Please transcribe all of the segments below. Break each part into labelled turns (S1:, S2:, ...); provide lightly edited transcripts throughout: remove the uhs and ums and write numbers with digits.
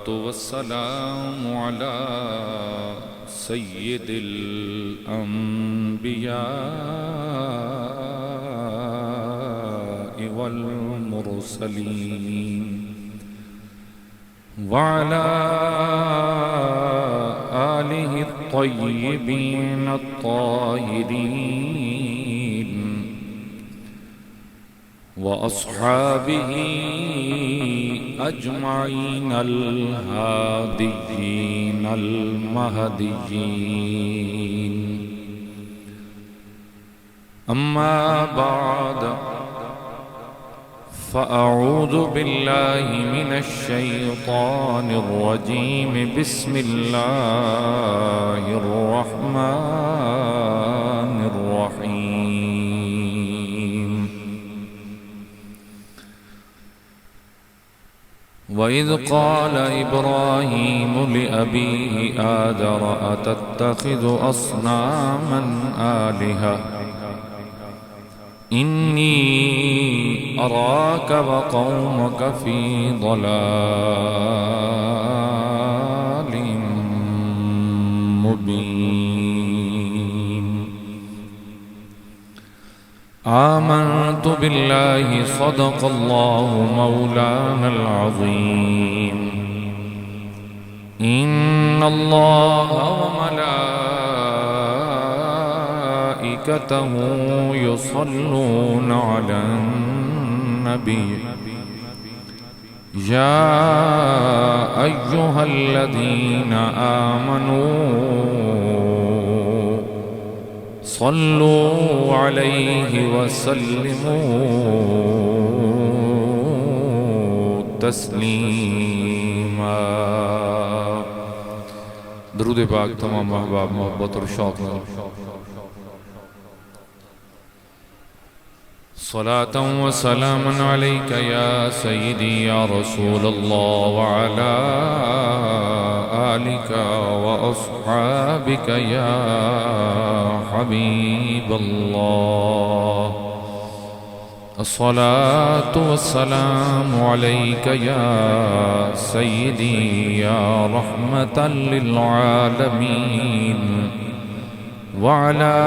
S1: वस्सलातु वस्सलामु अला सय्यिदिल अंबिया वल मुरसलीन व अला आलिहि त्तय्यिबीन त्ताहिरीन व अस्हाबिही अजमाइन अल-हादियीन अल-महदियीन। अम्मा बाद फ़अऊज़ु बिल्लाहि मिनश्शैतानिर रजीम। बिस्मिल्लाहिर रहमानिर रहीम। वइज़ क़ाल इब्राहीमु लिअबीहि आज़र अतत्तख़िज़ु अस्नामन आलिहा इन्नी अराक व क़ौमक फ़ी ज़लालिम मुबीन। आमन्तु बिल्लाहि सदक़ल्लाहु मौलानल अज़ीम। इन्नल्लाह व मलाइकतहु युसल्लूना अलन नबी या अय्युहल्लज़ीना आमनू सल्लू अलैहि वसल्लिमू तस्लीमा। दरूद पाक तमाम अहबाब मोहब्बत और शौक़ में सलातन व सलामन अलैका या सय्यदी या रसूलल्लाह व अला आलिका व अस्हाबिका या हबीबल्लाह। अस्सलातु वस्सलामु अलैका या सय्यदी या रहमतल लिल आलमीन व अला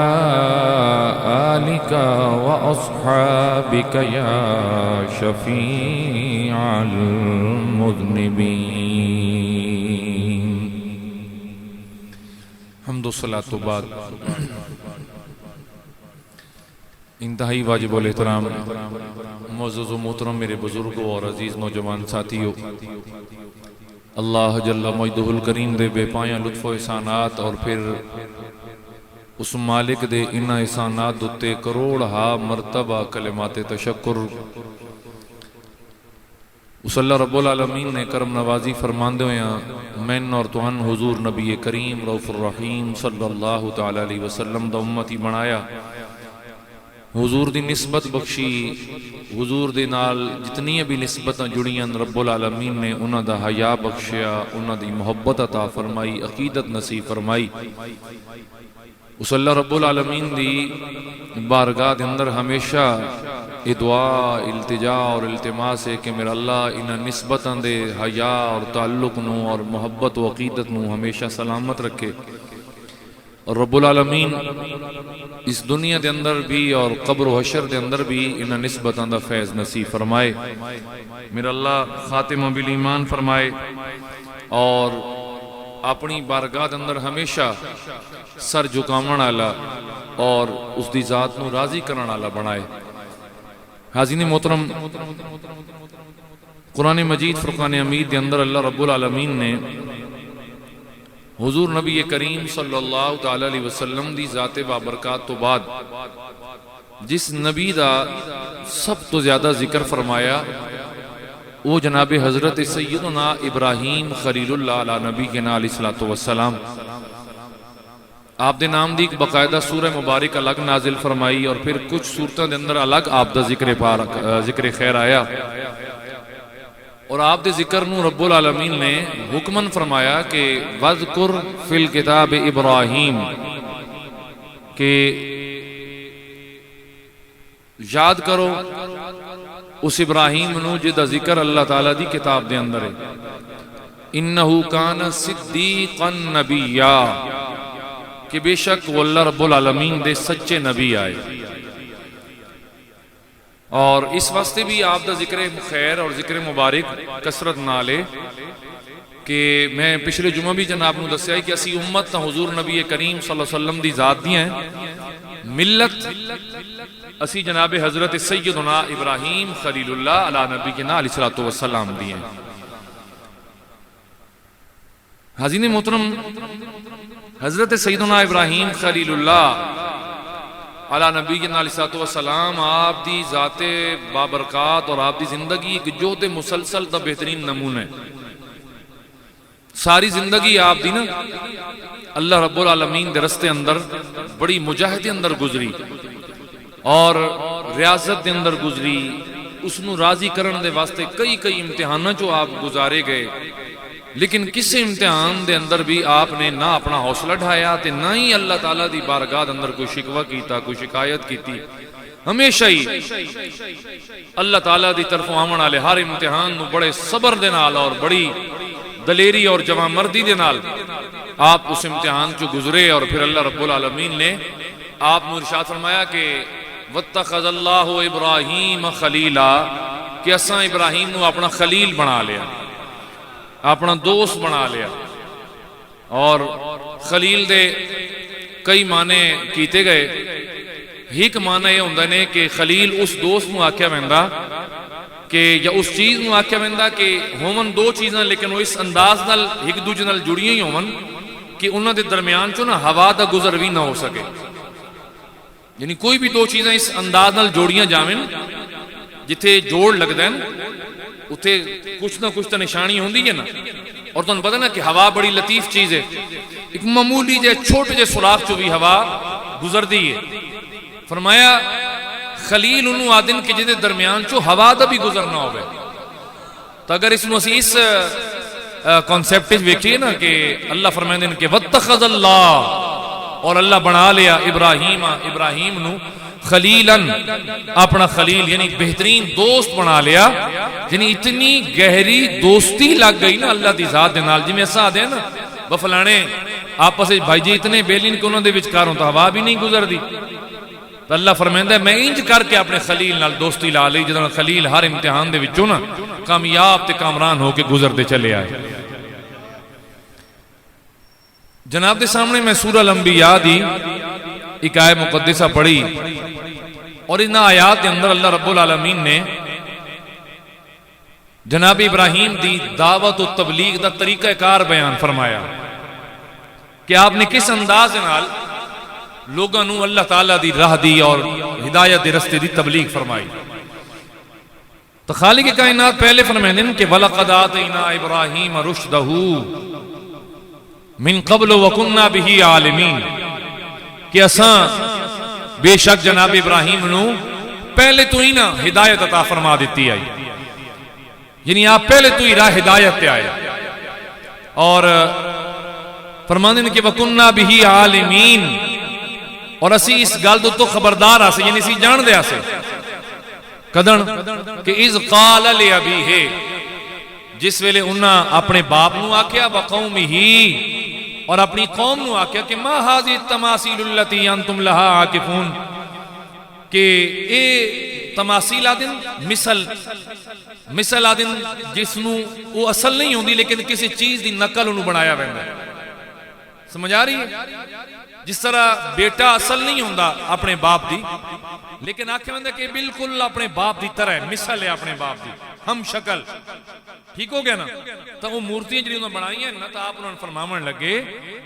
S1: आलिका व अस्हाबिका या शफीअल मुज़निबीन। हम्दो सलात तो बाद इंतहाई वाजिबुल एहतराम मुअज़्ज़ज़ व मोहतरम मेरे बुजुर्गों और अजीज़ नौजवान साथियों, अल्लाह जल्ल मजदुहुल करीम दे बेपाया लुत्फ़ व एहसानात और फिर उस मालिक दे इन्हां एहसानात उत्ते करोड़ हा मरतबा कलिमाते तशक्कुर। उस अल्लाह रब्बुल आलमीन ने करम नवाजी फरमांदे होया मैन और तुहान हुजूर नबी करीम रऊफ़ुर रहीम सल्लल्लाहु तआला अलैहि वसल्लम दा उम्मती बनाया। हुजूर दी निस्बत बख्शी, हुजूर दे नाल जितनियां भी निस्बतां जुड़ियां रब्बुल आलमीन ने उन्हां दा हया बख्शिया, उन्हां दी मुहब्बत अता फरमाई, अकीदत नसीब फरमाई। उस अल्लाह रब्बुल आलमीन दी बारगाह दे अंदर हमेशा ये दुआ इल्तिजा और इल्तिमास है कि मेरा अल्लाह इन्हां निस्बतां दे हया और ताल्लुक नूं और मुहब्बत व अकीदत नूं हमेशा सलामत रखे। और रब्बुल आलमीन इस दुनिया के अंदर भी और कब्र व हशर के अंदर भी इन्हां निस्बतां दा फैज़ नसीब फरमाए। मेरा अल्लाह खातिमा बिल ईमान फरमाए और अपनी बारगाह के अंदर हमेशा सर झुकावन वाला और उसकी जात नूं राजी करने वाला बनाए। हाज़रीन मोहतरम, कुरान मजीद फुरकान हमीद के अंदर अल्लाह रब्बुल आलमीन ने हुजूर नबी करीम सल्लल्लाहु तआला अलैहि वसल्लम दी ज़ाते बाबरकात तो बाद जिस नबी दा सब तो ज्यादा जिक्र फरमाया वो जनाब हजरत सैयदना इब्राहीम खलीलुल्लाह अला नबी के नाल अलैहिस्सलातु वस्सलाम। आप दे नाम दी एक बाकायदा सूरह मुबारक अलग नाजिल फरमाई और फिर कुछ सूरतों के अंदर अलग आप दा जिक्र खैर आया। और आप दे जिक्र नूं रब्बुल आलमीन ने हुक्मन फरमाया कि वज़कुर फिल किताब इब्राहीम, के याद करो उस इब्राहीम नूं जिहदा जिक्र अल्लाह ताला दी किताब दे अंदर है। इन्नहु कान सिद्दीक़न नबिय्या, कि बेशक वो अल्लाह रब्बुल आलमीन दे सच्चे नबी आए। और इस वास्ते भी आप दा जिक्र खैर और जिक्र मुबारक कसरत नाले कि मैं पिछले जुमा भी जनाब नूं दस्सिया कि असी उम्मत तां हुजूर नबी करीम सल्लल्लाहु अलैहि वसल्लम दी जात दी हैं, मिल्लत असी जनाब हजरत सैयदना इब्राहीम खलीलुल्लाह अला नबीना अलैहिस्सलातु वस्सलाम दी हैं। हाज़रीन मोहतरम, हजरत सैयदना इब्राहीम खलीलुल्लाह अला नबीना अलैहिस्सलातु वस्सलाम आप दी जाते बाबरकात और आप दी जिंदगी एक जोत मुसलसल दा बेहतरीन नमूना है। सारी जिंदगी आप दी ना अल्लाह रब्बुल आलमीन दे रस्ते अंदर बड़ी मुजाहिदे अंदर गुजरी और रियाजत दे अंदर गुजरी। उसनू राजी करने दे वास्ते कई कई इम्तिहानां चो आप गुजारे गए, लेकिन किसी इम्तिहान दे अंदर भी आपने ना अपना हौसला ढाया ते ना ही अल्लाह ताला दी बारगाह दे अंदर कोई शिकवा कीता, कोई शिकायत की। हमेशा ही अल्लाह ताला दी तरफों आवन वाले हर इम्तिहान नू बड़े सबर दे नाल और बड़ी दलेरी और जवां मर्दी दे नाल आप उस इम्तिहान चो गुजरे। और फिर अल्लाह रब्बुल आलमीन ने आपको इरशाद फरमाया कि वत्तखज़ल्लाहु इब्राहीम खलीला, कि असां इब्राहीम नू अपना खलील बना लिया, अपना दोस्त बना लिया। और खलील दे कई माने कीते गए। एक माना यह होंदा ने कि खलील उस दोस्त नू आख्या वैंदा कि या उस चीज नू आख्या वैंदा कि होवन दो चीज़ां लेकिन वो इस अंदाज नाल एक दूजे नाल जुड़ियां ही होवन कि उन्हां दे दरमियान चो ना हवा दा गुजर भी ना हो सके। यानी कोई भी दो चीज़ां इस अंदाज नाल जोड़ियां जावन जिथे जोड़ लगदा है उथे कुछ ना कुछ तो निशानी होंदी है ना। और तुहानू पता ना कि हवा बड़ी लतीफ चीज है, एक मामूली जे छोटे जे सुराख चो भी हवा गुजरती है। फरमाया खलील उन्होंने आदिन कि जिहदे दरमियान चो हवा दा भी गुजरना होवे। तो अगर इसनू असी इस कॉन्सेप्ट वेखिए ना कि अल्लाह फरमांदे ने कि वत्तखज़ल्लाह, और अल्लाह बना लिया इब्राहीम नू खलीलन, अपना खलील यानी बेहतरीन दोस्त बना लिया। यानी इतनी गहरी दोस्ती लग गई ना अल्लाह दी जात दे नाल, जिवें असां आदे ना बफलाने आपस में भाई जी इतने बेलिन कि उन्हां दे विचकारों तो हवा भी नहीं गुजरती। तो अल्लाह फरमांदा मैं इंज करके अपने खलील नाल दोस्ती ला ली जिहदा खलील हर इम्तिहान दे विचों ना कामयाब ते कामरान होके गुजरते चले आए। जनाब के सामने मैं सूरह अल-अंबिया दी एक आयत मुकद्दसा पढ़ी और इन आयात के अंदर अल्लाह रब्बुल आलमीन ने जनाब इब्राहीम दी दावत और तबलीग दा तरीकाकार बयान फरमाया कि आपने किस अंदाज नाल लोगों नू अल्लाह ताला दी राह दी और हिदायत दे रस्ते दी तबलीग फरमाई। तो खालिक कायनात पहले फरमाते हैं कि वलक़द आतैना इब्राहीम रुश्दहू मिन क़ब्ल व कुन्ना बिही आलिमीन, कि असां बेशक जनाब इब्राहीम नू पहले तो ही ना हिदायत अता फरमा दी आई। यानी आप पहले तो ही राह हिदायत पे आए। और फरमाते हैं कि वकुन्ना बिही आलिमीन, और असी इस गल तो खबरदार आसे यानी असी जानदे आसे कदन कि इज काल ले अबी है, जिस वेले उन्हां अपने बाप नू आख्या व कौमिही, और अपनी कौम नू आख्या कि मा हाज़ी तमासीलुल्लती अंतुम लहा आकिफून, कि ए तमासील आदिन मिसल आदिन जिसनू वो असल नहीं होंदी लेकिन किसी चीज की नकल उन्होंने बनाया वैंदा। समझ आ रही है? जिस तरह बेटा असल नहीं होंदा अपने बाप दी, लेकिन आख्या वैंदा कि बिल्कुल अपने बाप की तरह मिसल है अपने बाप की, हम शक्ल। ठीक हो गया ना? तो वो मूर्तियां जी बनाई है ना, तो आप उन्होंने फरमावन लगे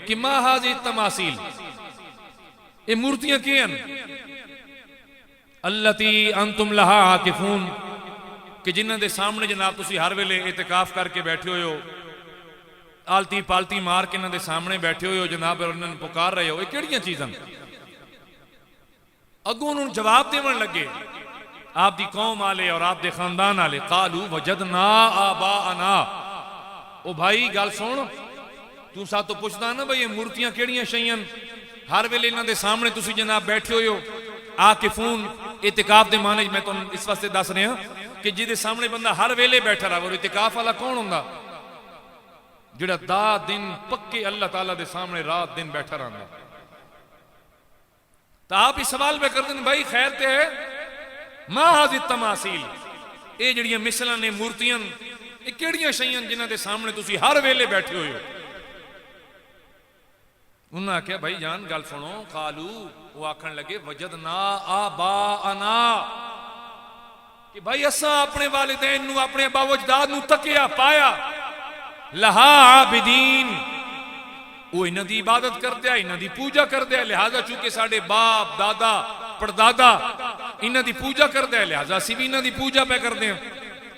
S1: कि मा हाज़ी तमासील, ये मूर्तियां की हैं अल्लती अंतुम लहा आकिफून, कि जिन्हां दे सामने जनाब तुसी हर वेले इतिकाफ करके बैठे हो, आलती पालती मार के इन्हां दे सामने बैठे हो जनाब, और उन्होंने पुकार रहे हो, ये किहड़ियां चीज़ां? अगों उन्होंने जवाब देवन लगे आप दी कौम आले और आप दे खानदान आले, कालू वजदना आबाअना। ओ भाई गल सुन, तू सा तो पुछदा ना भाई ये मूर्तियां केड़ियां शैयां, हर वेले इन्हां दे सामने तुसी जनाब बैठे हो आकिफून। इतिकाफ दे माने मैं तुहानू इस वास्ते दस रहा कि जिहदे सामने बंदा हर वेले बैठा रहे, और इतिकाफ वाला कौन हुंदा? जिहड़ा दा दिन पक्के अल्लाह ताला दे सामने रात दिन बैठा रहंदा। तो आप ही सवाल पे करते हैं भाई खैर ते है मां हाज़ि तमासील, ये जड़ियां मिसलां ने मूर्तियां ये केड़ियां शैयां जिन्हां दे सामने तुसी हर वेले बैठे हुए हो। उन्हें आख्या भाई जान गल सुनो। कालू वो आखन लगे वजदना आबा अना, कि भाई असा अपने वालिदैन नू अपने बावजदाद नू तकिया पाया लहा आबिदीन, वो इन्हां दी इबादत करते हैं, इन्हां दी पूजा करते हैं, लिहाजा चूंकि साडे बाप दादा परदादा इन्हां दी पूजा करते हैं, लिहाजा असीं भी इन्हां दी पूजा पे करते हैं,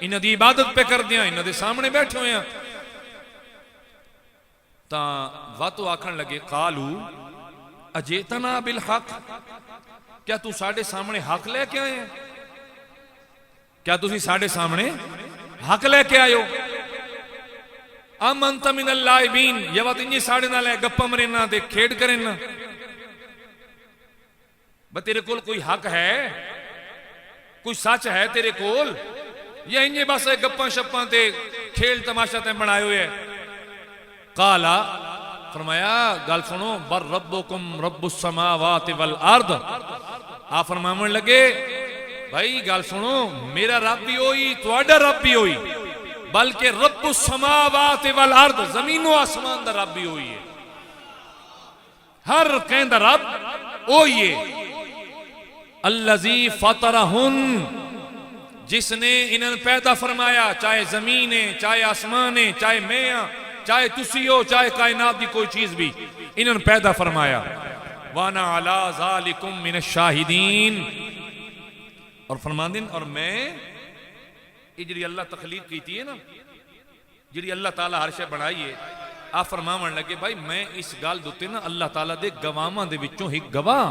S1: इन्हां दी इबादत पे करते हैं, इन्हां दे सामने बैठे हुए हैं। तां वातो आखन लगे कालू अजेतना बिल हक, क्या तू साडे सामने हक लेके आए हैं? क्या तुसी साडे सामने हक लेके आए हो? अम अंत मिनल लाइबीन, या बात इंजी साडे नाल गप्पा मरेना ते खेड करेना। बस तेरे कोल कोई हक है, कोई सच है तेरे कोल, या इंजे बस गप्पा शप्पा ते खेल तमाशा ते बनाए हुए है? काला फरमाया गल सुनो, बर रब्बुकुम रब्बुस समावाति वल अर्द। आप फरमावन लगे भाई गल सुनो, मेरा रब भी होई तुहाडा रब भी होई, बल्कि रब्बुस समावाति वल अर्द, जमीन व आसमान दा रब भी होई है, हर कहंदा रब होई है। अल्लज़ी फतरहुन, जिसने इन्हें पैदा फरमाया, चाहे जमीन है, चाहे आसमान है, चाहे मैं हाँ, चाहे तुसी हो, चाहे कायनात की कोई चीज भी, इन्होंने पैदा फरमाया। वाना अला ज़ालिकुम मिनश शाहिदीन, और फरमांदिन और मैं ये जी अल्लाह तखलीक की है ना, जी अल्लाह ताला हर शे बनाई है, आप फरमावन लगे भाई मैं इस गल दुते ना अल्लाह ताला दे गवाहां दे विचों ही गवाह।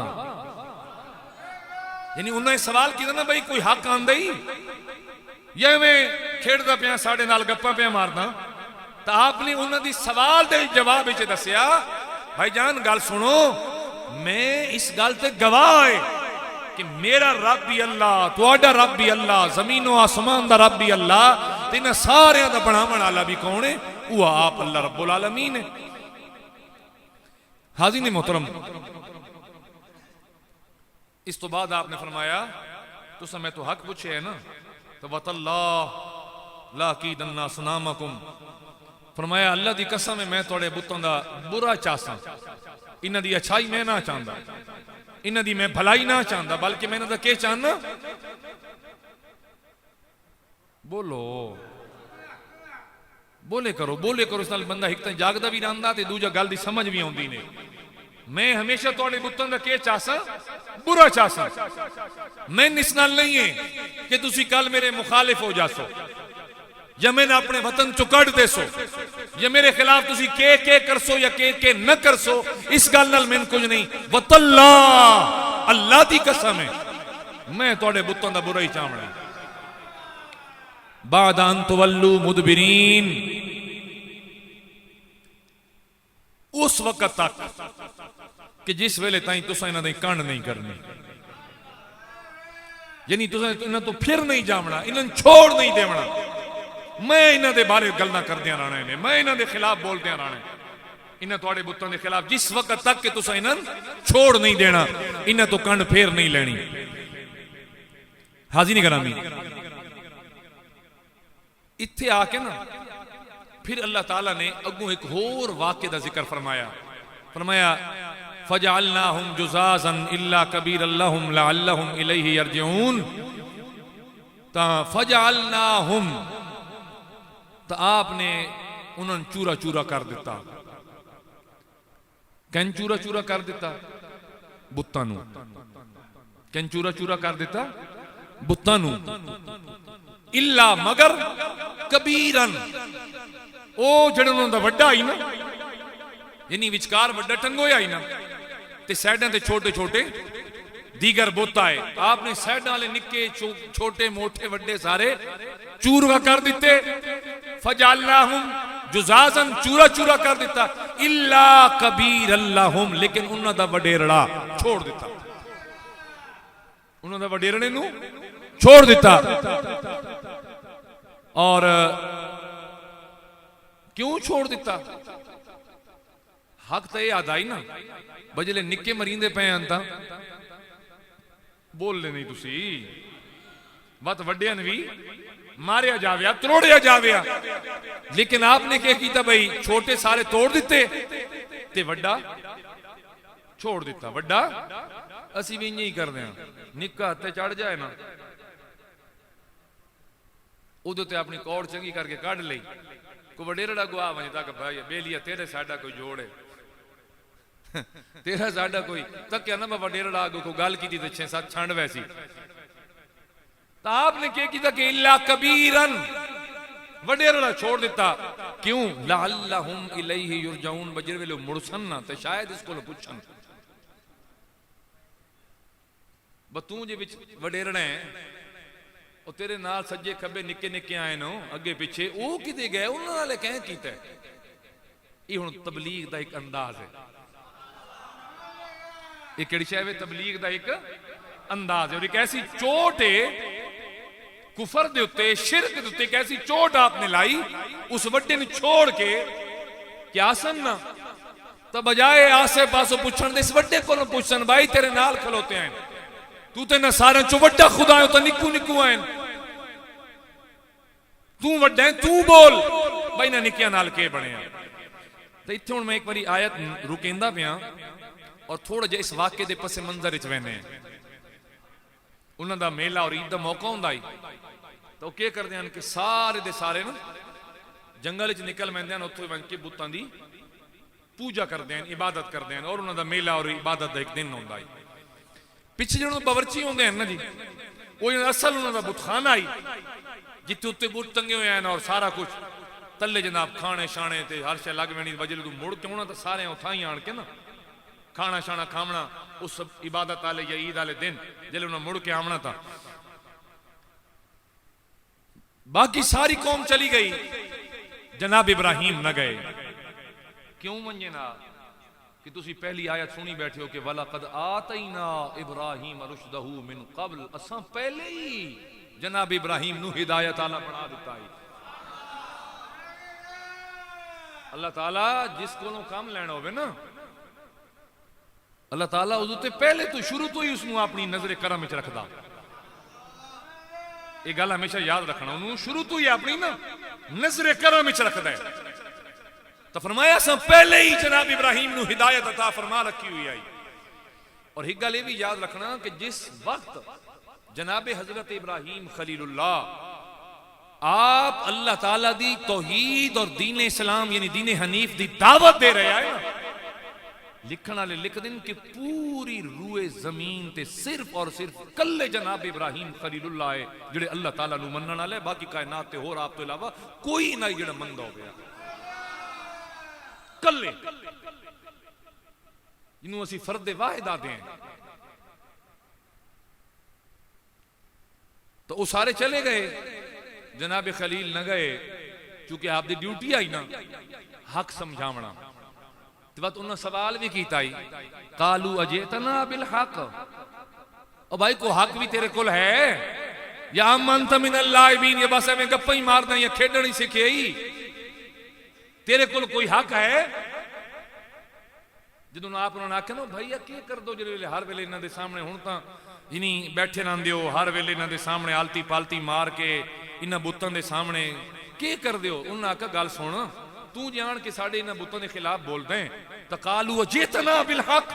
S1: यानी उन्हें सवाल किया ना भाई कोई हक आंदा ही, या मैं खेड़दा पिया साडे नाल गप्पा पिया मारदा, तो आपने उन्होंने सवाल के जवाब दसिया भाई जान गल सुनो, मैं इस गल ते गवाह है कि मेरा रब भी अल्लाह, तुहाडा रब भी अल्लाह, जमीनों आसमान दा रब भी अल्लाह, ते इन्हां सारियां दा बनावन वाला भी कौन है? वो आप अल्लाह रब्बुल आलमीन है। हाज़िर मोहतरम, इस तो बाद आपने फरमाया तुसा मैं तो हक पूछे है ना, तो वतल्लाह ला कीदन्ना सनामकुम, फरमाया अल्लाह की कसम है मैं थोड़े बुतों का बुरा चाहता, इन्हां दी अच्छाई मैं ना चाहता, इन्हां दी मैं भलाई ना चाहता, बल्कि मैं इन्हां दा क्या चाहना? बोलो बोले करो, बोले करो, इस नाल बंदा एक तो जागदा भी रहिंदा ते दूजा गल दी समझ भी आउंदी ने। मैं हमेशा थोड़े बुतों का क्या चाहसा? बुरा चाहसा। मैं इस नाल नहीं है कि तुसी कल मेरे मुखालिफ हो जासो, या मैंने अपने वतन चो कड़ देसो, या मेरे खिलाफ तुसी के करसो या के न करसो, इस गल नाल मैंने कुछ नहीं। वतल्लाह, अल्लाह दी कसम है मैं थोड़े बुतों का बुरा ही चाहना। बाद अन तुवल्लू मुदबिरीन, उस वक्त तक कि जिस वेले ताई तुसा इन्हां दी कंड नहीं करनी, यानी तुसा इन्हां तो फिर नहीं जावना, इन्हां छोड़ नहीं देवना। मैं इन्हां दे बारे गल्लां करदियां रहना ने, मैं इन्हां दे खिलाफ बोलदियां रहना, इन्हां तुहाडे बुतों दे खिलाफ, जिस वक्त तक कि तुसा इन्हां छोड़ नहीं देना, इन्हां तो कंड फेर नहीं लेनी। हाज़िर गिरामी, इत्थे आके ना फिर अल्लाह ताला ने अगू एक होर वाक़े दा जिक्र फरमाया। फरमाया फजअलनाहुम जुज़ाज़न इल्ला कबीरन लहुम लअल्लहुम इलैहि यरजिऊन। ता फजअलनाहुम, तो आपने उन्होंने चूरा चूरा कर दिता। कैन चूरा चूरा कर दिता? बुत्तां नूं। कैन चूरा चूरा कर दिता? बुत्तां नूं। इल्ला मगर कबीरन, ओ जिहड़ा उन्हां दा वड्डा आई ना, यानी विचकार वड्डा टंगोया आई ना, ते साइडां ते छोटे छोटे दीगर बुत आए। आपने साइडां वाले निक्के छोटे मोटे वड्डे सारे चूरा कर दिते। फजअलनाहुम जुज़ाज़न, चूरा चूरा कर दिता। इल्ला कबीरन लहुम, लेकिन उन्हां दा वडेरड़ा छोड़ दिता, उन्हां दा वडेरणे नूं छोड़ दिता। और क्यों छोड़ दिता? हक तो यह आदा ही ना, बजले निक्के मरींदे पे हैं तां बोलने नहीं तुसी, बत वड्डियां भी मारिया जाविया, त्रोड़िया जाविया, लेकिन आपने क्या किया भाई, छोटे सारे तोड़ दिते ते वड्डा छोड़ दिता। वड्डा असी भी इंज ही करते हैं, निक्का हत्थे चढ़ जाए ना उदों ते अपनी कौड़ चंगी करके कढ़ ली, को वडेरड़ा गुआ वजे तक भाई बेलिया तेरे साडा कोई जोड़ है तेरा साडा कोई तक्या ना मैं वडेरड़ा आगो को गल की ते 6-7 छंड वैसी। तो आपने क्या किया कि इल्ला कबीरन, वडेरड़ा छोड़ दिता। क्यों? लअल्लहुम इलैहि युरजाऊन, बजर वेले मुड़सन ना ते शायद इसको पुछन बतू जे विच वडेरड़ा है और तेरे नाल सज्जे खब्बे निक्के निक्के आए नो अगे पिछे, वो किते गए, उन्हां नाल कह कीता। ये हुण तबलीग दा एक अंदाज है, ये किहड़ी शै है? तबलीग दा एक अंदाज है। और एक ऐसी चोट है कुफर दे उत्ते, शिरक दे उत्ते, एक ऐसी चोट आपने लाई उस वड्डे ने छोड़ के क्या सन ना, तो बजाए आसे पासों पुछण दे इस वड्डे कोलों पुछण, भाई तेरे नाल खलोते हैं, तू ते सारे चो वड्डा खुदा है, तो निक्कू निक्कू आए, तू वड्डा है, तू बोल भाई ना निक्किया नाल के बने। तो इत्थे हुण मैं एक बारी आयत रुकेंदा पिया और थोड़ा जिहा इस वाक्य दे पसे मंजर च वहने, उन्हां दा मेला और ईद दा मौका हुंदा ही, तो क्या करते हैं कि सारे दे सारे ना जंगल च निकल पैंदे हैं, उत्थों बन के बुतां दी पूजा करते हैं, इबादत करते हैं, और उन्हां दा मेला और इबादत दा एक दिन हुंदा है। पिछे जो बावरची होंगे हैं ना जी, वो असल उन्होंने बुतखाना आई जिते उत्ते बुत टंगे हुए हैं और सारा कुछ तले जनाब खाने शाने ते हर शे लग वेनी, वजले तू मुड़ के आना तो सारे उथा ही आन के ना खाना शाना खावना उस इबादत आले या ईद आले दिन जिले उन्हें मुड़ के आना था। बाकी सारी कौम चली गई, जनाब इब्राहिम न गए। क्यों मंजे ना कि तुसी पहली आयत सुनी बैठे हो कि वलक़द आतैना इब्राहिम रुश्दहू मिन क़ब्ल, असां पहले ही जनाब इब्राहिम नू हिदायत आला बना दिता है। अल्लाह ताला जिस कोलों काम लेना होवे ना, अल्लाह ताला उस ते पहले तो शुरू तो ही उसनू अपनी नजर करम विच रखदा। ये गल हमेशा याद रखना, उन्होंने शुरू तो ही अपनी ना नजर करम विच रखदा है। तो फरमाया सब पहले ही जनाब इब्राहिम नू हिदायत अता फरमा रखी हुई आई। और एक गल ये भी याद रखना कि जिस वक्त जनाब हजरत इब्राहिम खलीलुल्लाह आप अल्लाह ताला दी तौहीद और दीन इस्लाम यानी दीन हनीफ दी दावत दे रहे हैं, लिखण वाले लिख दिन कि पूरी रूए जमीन ते सिर्फ और सिर्फ कल्ले जनाब इब्राहिम खलीलुल्लाह है जिहड़े अल्लाह ताला नू मनण वाले, बाकी कायनात ते होर आप तो इलावा कोई ना जिहड़ा मनदा हो गया कल्ले, जिन्हों असी फर्दे वाहिद आते हैं। तो वो सारे चले गए, जनाब खलील न गए, क्योंकि आपकी ड्यूटी आई ना हक समझावना। तो बात उन्होंने सवाल भी किया, कालू अजेतना बिल हक, और भाई को हक भी तेरे कोल है या अमंत मिनल लाइबीन, ये बस एवें गप्पा ही मारदा या खेडण ही सीखे ही, तेरे कोल कोई हक है? जो आप उन्होंने आख्या ना भैया की कर दो जो हर वेले इन्होंने सामने हूं तो इन्हीं बैठे रहंदे हो, हर वेले इन्होंने सामने आलती पालती मार के इन्होंने बुतों के सामने की कर दो। उन्हें आख्या गल सुन, तू जान के साडे इन्होंने बुतों के खिलाफ बोलते हैं, तो कालू अजेतना बिल हक,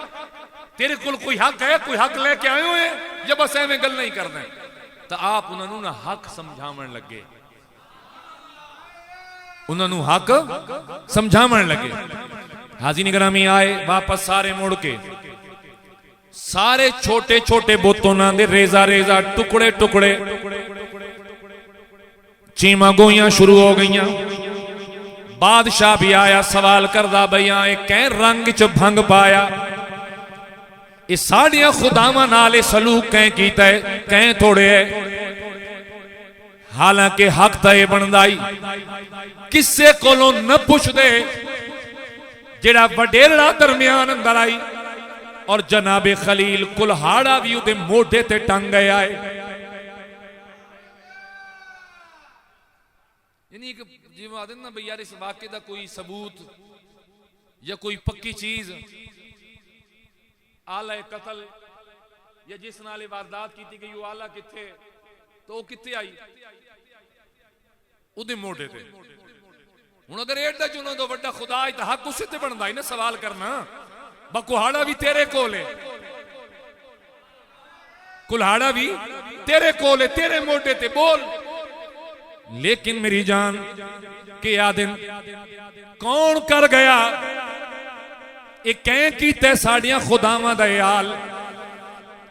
S1: तेरे कोल कोई हक है, कोई हक लेके आए हुए या बस एवें गल नहीं करते? तो आप उन्होंने ना हक समझावन लगे, उन्होंने हक समझावन लगे। हाज़रीन गिरामी आए वापस सारे मुड़ के, सारे छोटे छोटे बुतों दे रेजा रेजा टुकड़े टुकड़े चीमा गोइयां शुरू हो गईयां। बादशाह भी आया सवाल करदा बईया कै रंग च भंग पाया, ये साड़ियां खुदावां नाल सलूक कै कीता है कै थोड़े है। हालांकि हक तय बनदा ही किसे कोलों न पुछदे, जेड़ा वडेरा दरमियान अंदर आई और जनाबे खलील कुल्हाड़ा भी उदे मोढे ते टंग गया है। यानी एक जिवें आदे ना बई यार इस वाक़े का कोई सबूत या कोई पक्की चीज आला कतल या जिस नाल वारदात की गई वो आला किथे तो वो किथे आई उहदे मोढे ते हुण अगर एडा चुनो तो वड्डा खुदा है तो हक उसे ते बनदा है ना सवाल करना कुल्हाड़ा भी तेरे कोल है कुल्हाड़ा भी तेरे कोल है तेरे मोढे ते बोल लेकिन मेरी जान के आदिन कौन कर गया ये कैं कीते साड़ियां खुदावां दा हाल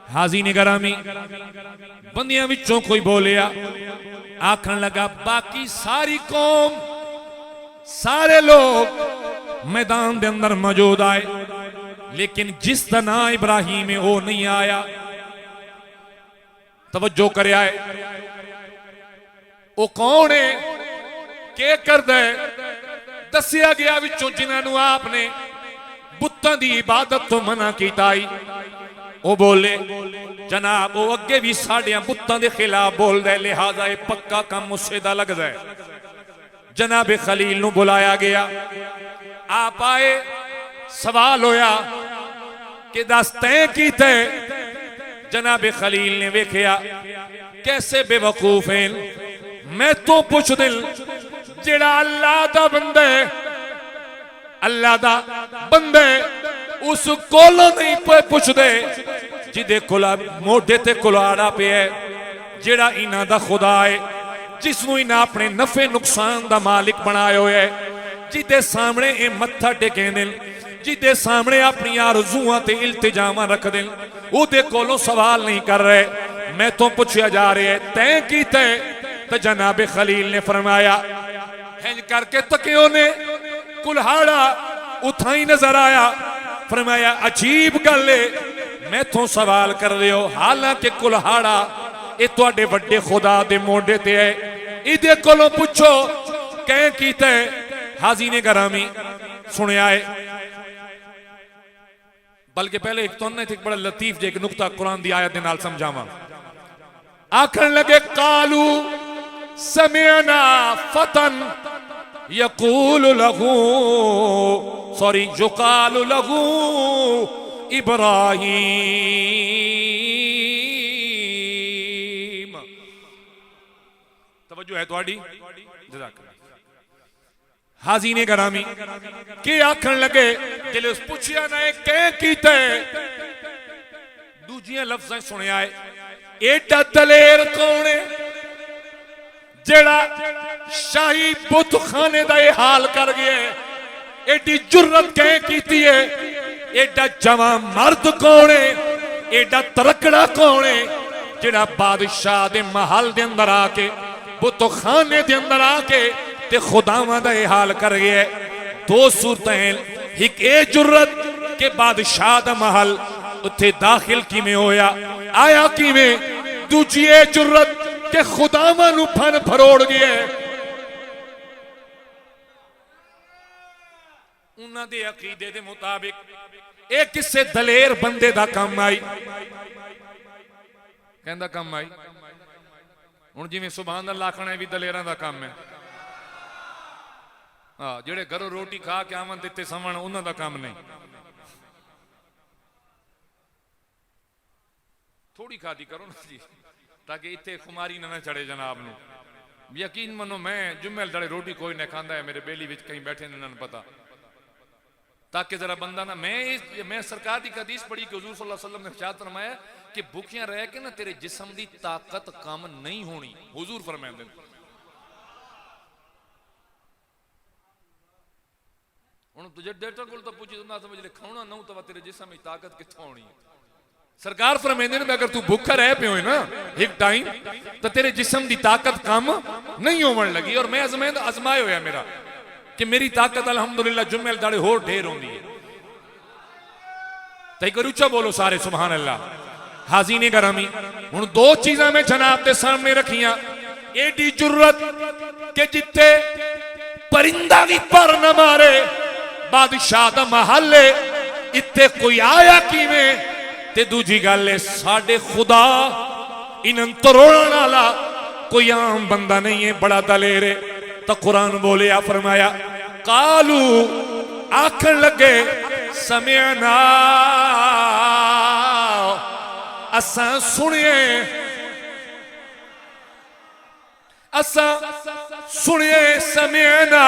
S1: हाजी ने गरामी बंदियां विचों कोई बोलिया आखन लगा बाकी सारी कौम सारे लोग मैदान दे अंदर मौजूद आए लेकिन जिसका नाम इब्राहिम है वो नहीं आया तवज्जो करे आए वो कौन है के करदा है दसिया गया विचों जिन्होंने आपने बुत्तां दी इबादत तो मना कीता आई वो बोले जनाब वो अगे भी साडियां बुत्तां दे खिलाफ बोलदा है लिहाजा ये पक्का काम मुझसे दा लगदा है जनाब खलील नू बुलाया गया आप आए सवाल होया कि दस तैं कीते जनाब खलील ने वेखिया कैसे बेवकूफ हैं मैं तो पुछ दिल जेड़ा अल्लाह दा बंदा है अल्लाह दा बंदा है उस कोलों नहीं पुछदे जिदे कोला मोढे ते कुल्हाड़ा पिया जेड़ा इन्हां दा खुदा है जिसनू इन्हां अपने नफे नुकसान दा मालिक बनाया होया है जिदे सामने ये मत्था टेकेंदे जिदे सामने अपनी आरज़ूआं ते इल्तिजामां रखदे ओदे कोलों सवाल नहीं कर रहे मैं तो पूछया जा रहा है तैं कीते तो जनाब खलील ने फरमाया इंज करके तकियो ने कुल्हाड़ा उठाई नजर आया फरमाया अजीब गल है मैं तो सवाल कर रहे हो हालांकि कुल्हाड़ा ये तुहाडे वड्डे खुदा दे मोढे ते है इहदे कोलों पुछो कैं कीते हाजी ने गरामी सुनिया है बल्कि पहले एक तो एक बड़ा लतीफ जे एक नुक्ता कुरान दी आयत दे नाल समझावां आखन लगे कालू समिअना फतन यकूल लहू सॉरी युकाल लहू इब्राहीम तवज्जो है तुहाडी जज़ाकल्लाह हाजी ने गरामी के आखन लगे जिले उस पूछया ना कैं कीते दूजियां लफ्ज़ां सुनिया है एडा दलेर कौन है जेड़ा शाही बुत खाने दा ये हाल कर गया है एडी जुर्रत कैं कीती है एडा जवां मर्द कौन है एडा तरकड़ा कौन है जेड़ा बादशाह दे महल दे अंदर आके बुत खाने दे अंदर आके ते खुदावां दा ये हाल कर गया है दो सूरतें एक ए जुर्रत के बादशाह दा महल उत्थे दाखिल किवें होया आया किवें दूजी ए जुर्रत के खुदावां नू फन फरोड़ गया है उन्हां दे अकीदे दे मुताबिक ए किसे दलेर बंदे दा काम आई कहंदा काम आई हुण जिवें सुभान अल्लाह आखना भी दलेरां दा काम है हाँ जेड़े घरों रोटी खा के आवन दिते समण उन्हां दा काम नहीं थोड़ी खादी करो ना जी ताकि इत्थे खुमारी ना चढ़े जनाब नू यकीन मनो मैं जुम्मेल दड़े रोटी कोई नहीं खाता है मेरे बेली विच कहीं बैठे ने इन्हां पता ताकि जरा बंदा ना मैं सरकार की हदीस पढ़ी कि हुजूर सल्लल्लाहु अलैहि वसल्लम ने इरशाद फरमाया कि भूखियां रह के ना तेरे जिस्म की ताकत कम नहीं होनी हुजूर फरमाते हैं हुण तुझे डेटा कोल तो पूछी तुम समझ ले खाना ना तो तेरे जिस्म की ताकत कित्थों आनी सरकार फरमाते हैं अगर तू भूखा रह पे हो ना एक टाइम तो तेरे जिस्म की ताकत कम नहीं होने लगी और मैं अजमाया होया मेरा कि मेरी ताकत अल्हम्दुलिल्लाह जुम्मेल दाड़े होर ढेर होंदी है तो एक ऊंचा बोलो सारे सुभान अल्लाह हाजी ने गरामी हुण दो चीज़ां मैं जनाब के सामने रखियां एडी जुर्रत के जिथे परिंदा भी पर न मारे बादशाह दा महल है इत्थे कोई आया किवें ते दूजी गल है साडे खुदा इन्हां तरोड़न वाला कोई आम बंदा नहीं है बड़ा दलेर है तो कुरान बोलिया फरमाया कालू आखन लगे समिअना असा सुनिए समिअना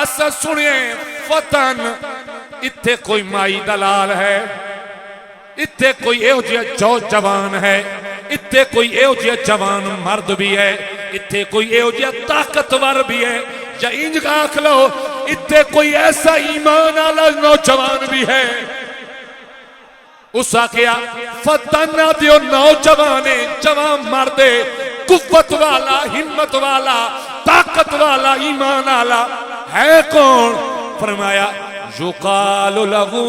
S1: असा सुनिए फतन इत्थे कोई माई दलाल है इत्थे कोई एहो जिहा जवान है इत्थे कोई एहो जिहा जवान मर्द भी है इत्थे कोई एहो जिहा ताकतवर भी है या इंज आख लो इत्थे कोई ऐसा ईमान वाला नौजवान भी है उस आखिया फतना दियो नौजवान जवान मर्द कुव्वत वाला हिम्मत वाला ताकत वाला ईमान वाला है कौन फरमाया युकालु लहू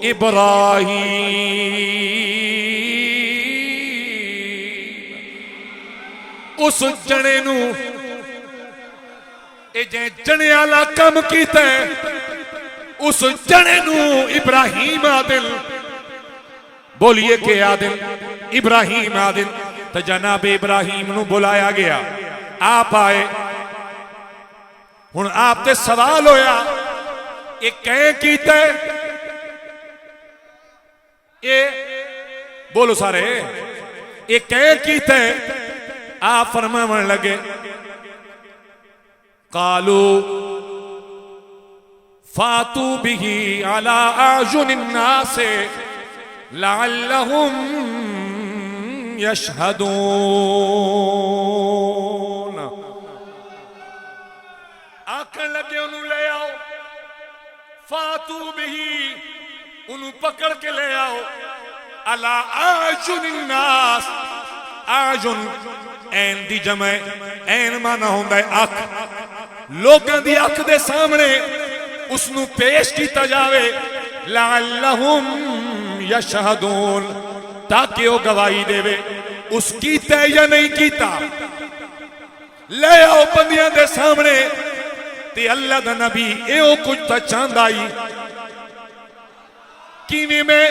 S1: इब्राहीम उस जने नू जे जने वाला कम कीता उस जने नू इब्राहीम आदिल बोलिए के आदिल इब्राहीम आदिल तो जनाब इब्राहीम नू बुलाया गया आप आए हुण आप ते सवाल होया ये कह कीता ये बोलो सारे ये कह कीता आप फरमावन लगे कालू फातू बिही अला आजुनिन नास लअल्लहुम यशहदून आखन लगे उन्हों ले आओ फातू बिही उन्हों पकड़ के ले आओ अला आजुनिन नास आजुन ऐन दी जमे ऐन माना होंदा है अख लोगों दी अख दे सामने उसनु पेश किया जावे लअल्लहुम यशहदून ताकि वो गवाही देवे उस कीता या नहीं कीता ले आओ बंदियां दे सामने ते अल्लाह दा नबी एहो कुछ तो चाहता ही किवें मैं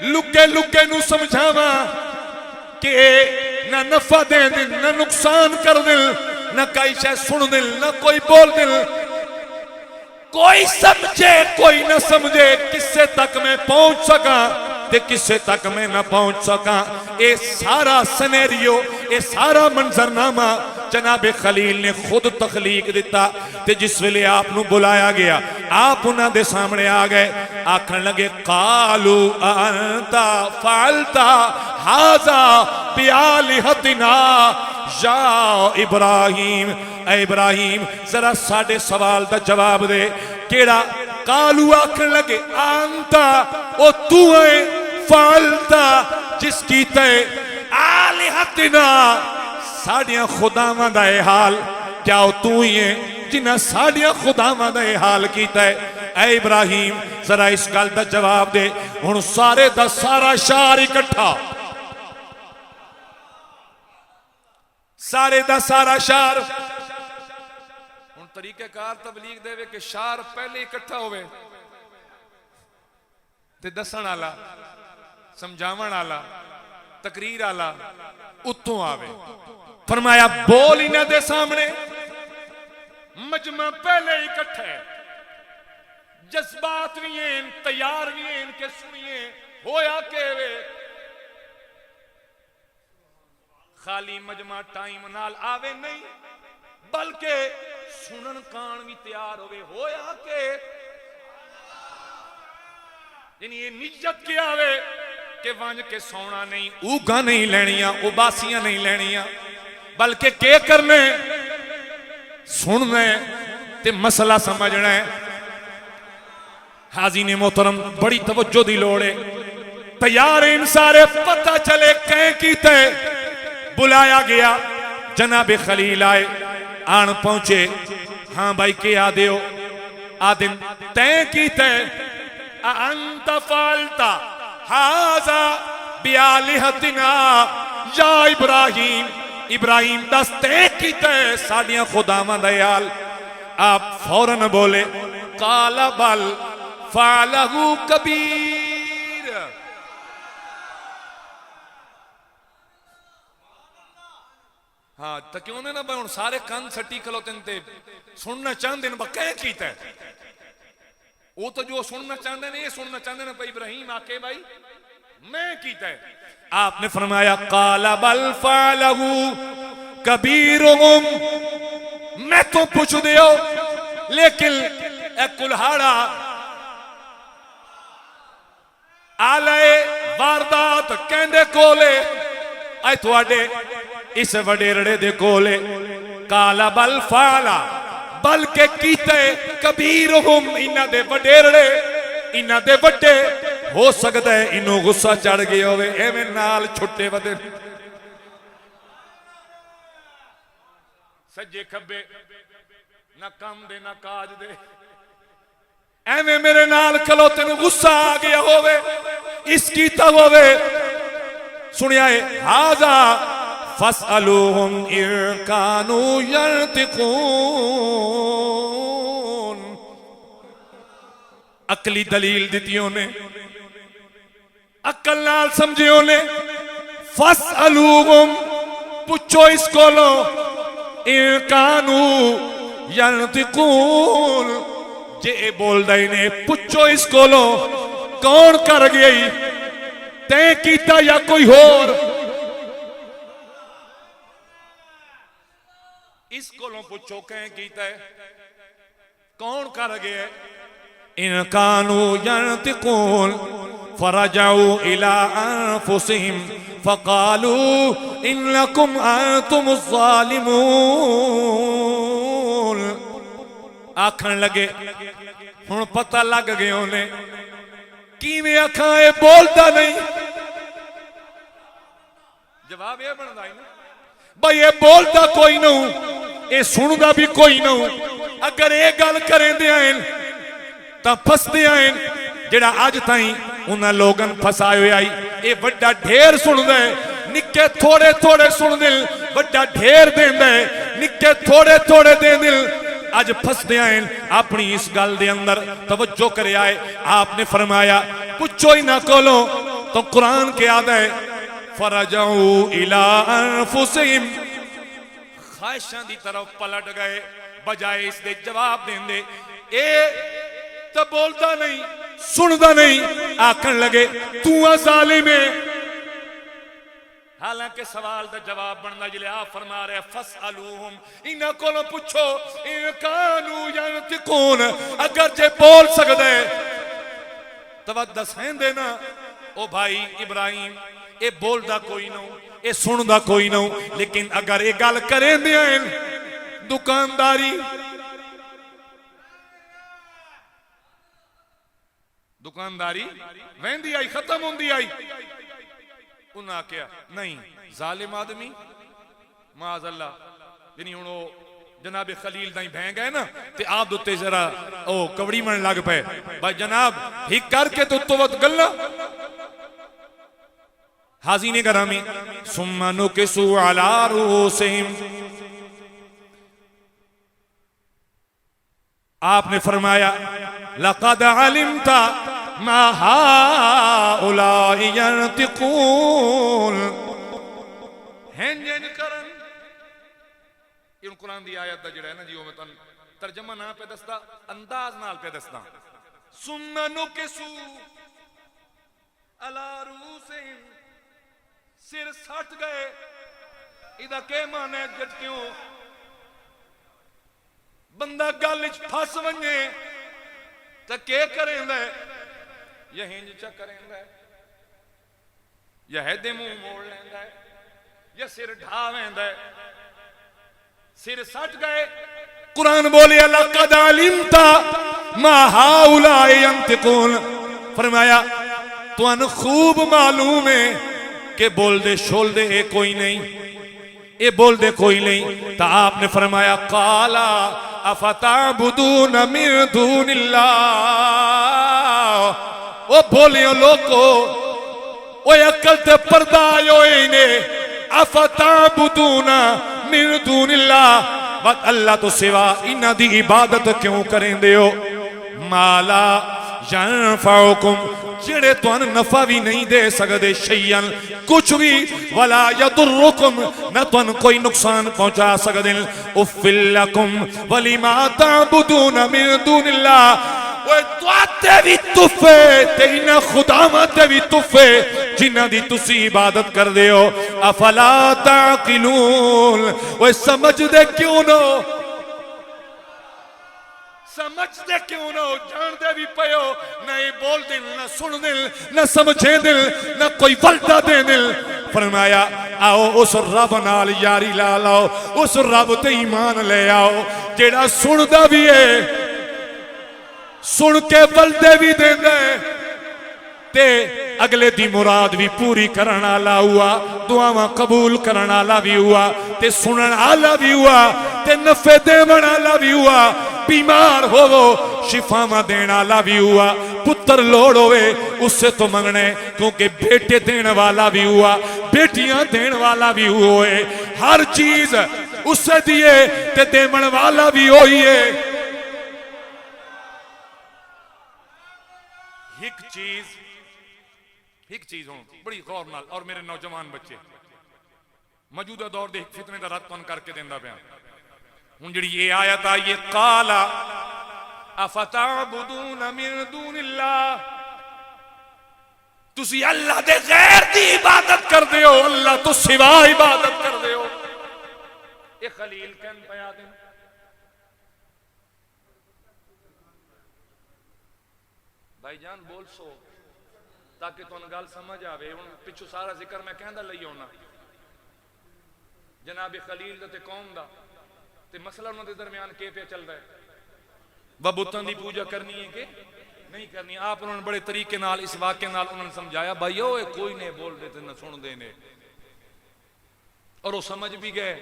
S1: लुके लुके नू समझावा कि ना नफा दे दिल ना नुकसान कर दिल ना कई शे सुन दिल ना कोई बोल दिल कोई समझे कोई ना समझे किससे तक मैं पहुंच सका ते किससे तक मैं ना पहुंच सका ये सारा सिनेरियो ये सारा मंजरनामा जनाबे खलील ने खुद तखलीक दिता ते जिस वेले आप नू बुलाया गया आप उन्हां दे सामने आ गए आखन लगे कालू अंता फालता हाजा बिआलिहतिना या इब्राहीम ए इब्राहीम जरा साडे सवाल दा जवाब दे केड़ा कालू आखन लगे अंता ओ तू है फालता जिसकी तय आलिहतिना साडियां खुदावां दा ए हाल क्या तू ही है जिन्हां साडियां खुदावां दा ए हाल कीता है ए इब्राहीम जरा इस गल दा जवाब दे हुण सारे दा सारा शहर इकट्ठा सारे दा सारा शहर हुण तरीकेकार तबलीग देवे कि शहर पहले इकट्ठा होवे ते दसण वाला समझावन वाला तकरीर वाला उत्तों आवे फरमाया बोल इन्हां दे सामने मजमा पहले इकट्ठा है जज्बात भी हैं तैयार भी हैं इनके सुनिए होया के वे खाली मजमा टाइम नाल आवे नहीं बल्कि सुनन कान भी तैयार होवे होया के यानी ये नियत के आवे कि वंज के सोना नहीं ऊगा नहीं लेनिया उबासियां नहीं लेनिया बल्कि के करने सुनना ते मसला समझना है हाजी ने मोहतरम बड़ी तवज्जो दी लोड़ है तैयार इन सारे पता चले कह कीते बुलाया गया जनाबे खलील आए आन पहुंचे हाँ भाई के आदे हो आदिम तय कीते अंत फालता हाजा बिआलिहतिना या इब्राहीम इब्राहीम दस तय कीते साडियां खुदावां दा याल आप फौरन बोले काला बल फालहू कबीर हाँ तो क्यों ने ना भाई हुण सारे कंन सट्टी खलोते ते सुनना चाहते हैं कै कीता है वो तो जो सुनना चाहते हैं ये सुनना चाहते हैं भाई इब्राहिम आके भाई मैं कीता है। आपने फरमाया काला बल फालहू कबीरुहुम मैं तो पूछ दियो लेकिन ए कुल्हाड़ा आले वारदात कहंदे कोले ऐ तुहाडे इस वडेरड़े दे कोले काला बल फाला बल्कि कीते कबीरुहुम इन्हां दे वडेरड़े इन्हां दे वड्डे हो सकता है इन्हों गुस्सा चढ़ गया होवे एवें नाल छुट्टे वदे सज्जे खब्बे ना काम दे ना काज दे एवें मेरे नाल खलोते नूं गुस्सा आ गया होवे इस कीता होवे सुनिया है हाजा फसअलूहुम इन कानू यंतिकून अकली दलील दितियों ने अकल नाल समझियो ने फसअलूहुम पूछो इस कोलो इन कानू यंतिकून जे बोलदा ने पूछो इस कोलो कौन कर गई तै कीता या कोई होर इस कोलों पूछो कै कीता है कौन कर गया इन कानू यंतिकून फरजाऊ इला अनफुसिहिम फकालू इन्नकुम अंतुमुज़ ज़ालिमून आखन लगे हुण पता लग गया उन्हें किवें आखां ए बोलदा नहीं जवाब ये बनदा है ना भाई ये बोलदा कोई नहीं ये सुनदा भी कोई नहीं अगर ये गल करेंदे आन तां फसदे आन जेड़ा अज ताईं उन्हां लोगन फसाए होया ये वड्डा ढेर सुनदा है निक्के थोड़े थोड़े सुन दिल वड्डा ढेर देंदा है निक्के थोड़े थोड़े दे दिल अज फसदे आन अपनी इस गल दे अंदर तवज्जो करे आए आपने फरमाया पूछो ही ना कोलो तो कुरान के आदा है फरजाऊ इला अनफुसिहिम ख्वाहिशां दी तरफ पलट गए बजाए इसके जवाब देंदे ए तो बोलता नहीं सुनता नहीं आखन लगे तू जालिम है हालांकि सवाल का जवाब बनना जिले आप फरमा रहे फसअलूहुम इन्हां कोलों पूछो इन कानू यंतिकून अगर जे बोल सकदा है तो दसेंदे ना ओ भाई इब्राहिम ये बोलदा कोई नहीं ये सुनदा कोई नहीं लेकिन अगर ये गल करेंदे हैं दुकानदारी दुकानदारी वहंदी आई खत्म होंदी आई उन्हें आख्या नहीं जालिम आदमी माज़अल्लाह जिन्हें हुण जनाब खलील दाई भैं गए ना ते आप उत्ते जरा ओ कवड़ी मन लग पे भाई जनाब ही करके तो उत्तो गल्ला हाज़ीने करामी सुम्मा नुकिसू अला रूसिहिम आपने फरमाया लक़द अलिमता मा हाउलाई यंतिकून हेंजन करन इन कुरान दी आयत दा जिहड़ा है ना जी मैं तुहानू तर्जमा ना पे दसदा अंदाज नाल पे दसदा सुम्मा नुकिसू अला रूसिहिम सिर सट गए इदा के माने झटक्यों बंदा गल फस वने तो के करेंदा या हिंज च करेंदा या हैदे मुंह मोड़ लेंदा या सिर ढा वेंदा सिर सट गए कुरान बोले लक़द अलिमता मा हाउलाई यंतिकून फरमाया तुहानू खूब मालूम है कि बोल दे शोल दे ए कोई नहीं ये बोल दे कोई नहीं तो आपने फरमाया काला अफताबुदून मिन दूनिल्लाह ओ बोलियो लोको ओ अकल ते पर्दा आयो इने अफताबुदून मिन दूनिल्लाह बस अल्लाह तो सिवा इन्हां दी इबादत क्यों करेंदे हो माला
S2: यनफउकुम जेड़े तुहानू नफा भी नहीं दे सकदे शैयन कुछ भी वला यदुरुकुम ना तुहानू कोई नुकसान पहुंचा सकदे उफ़िल लकुम वलिमा तअबुदून मिन दूनिल्लाह ओए तुहाते भी तुफे ते इन्हां खुदावां ते भी तुफे जिन्हां दी तुसी इबादत करदे हो अफला ताकिलून ओए समझदे क्यों नो समझते क्यों ना जानते भी पयो नहीं बोल दिल ना सुन दिल ना समझे दिल ना कोई वल्दा दे दिल फरमाया आओ उस रब नाल यारी ला लाओ उस रब ते ईमान ले आओ जेड़ा सुनदा भी है सुन के वल्दे भी देंदा है ते अगले दी मुराद भी पूरी करन वाला हुआ दुआवां कबूल करन वाला भी हुआ ते सुनन वाला भी हुआ ते नफे देवन वाला भी हुआ बीमार होवो शिफावा देने वाला भी हुआ पुत्र लोड़ होवे उससे तो मंगने क्योंकि बेटे देने वाला भी हुआ बेटियां देने वाला भी हुए हर चीज उससे दिए ते देवन वाला भी होई है एक चीज हो बड़ी गौर नाल और मेरे नौजवान बच्चे मौजूदा दौर दे फितने दा रद तुहानू करके देंदा पिया हुण जिहड़ी ये आयत आई ये काला अफताबुदून मिन दूनिल्लाह तुसी अल्लाह दे गैर दी इबादत करदे हो अल्लाह तो सिवा इबादत करदे हो ये खलील कहन पया दिन भाईजान बोल सो ताकि तुहानू गल समझ आवे हुण पिछू सारा जिक्र मैं कहंदा लई आउणा जनाब खलील ते कौम दा ते मसला उन्हां दे दरमियान के पे चल रहा है वा बुतां दी पूजा करनी है कि नहीं करनी आप उन्होंने बड़े तरीके नाल इस वाक्य नाल उन्होंने समझाया भाई ओ कोई नहीं बोल दे ते न सुन दे ने और वो समझ भी गए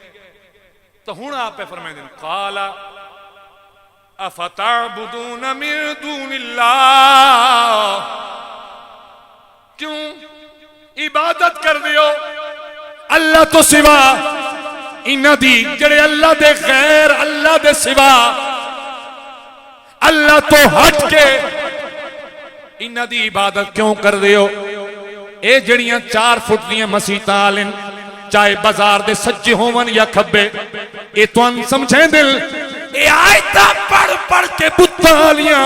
S2: तो हुण आप पे फरमाइंदे ने काला अफताबुदून मिन दूनिल्लाह क्यों इबादत कर दियो अल्लाह तो सिवा इन्हां दी जेड़े अल्लाह दे गैर अल्लाह दे सिवा अल्लाह तो हट के इन्हां दी इबादत क्यों कर दियो ए जड़ियां 4 फुट दियां मसीतां आलिन चाहे बाजार दे सज्जे होवन या खब्बे ए तुहान समझे दिल ए आयतां पढ़ पढ़ के बुत्तां आलियां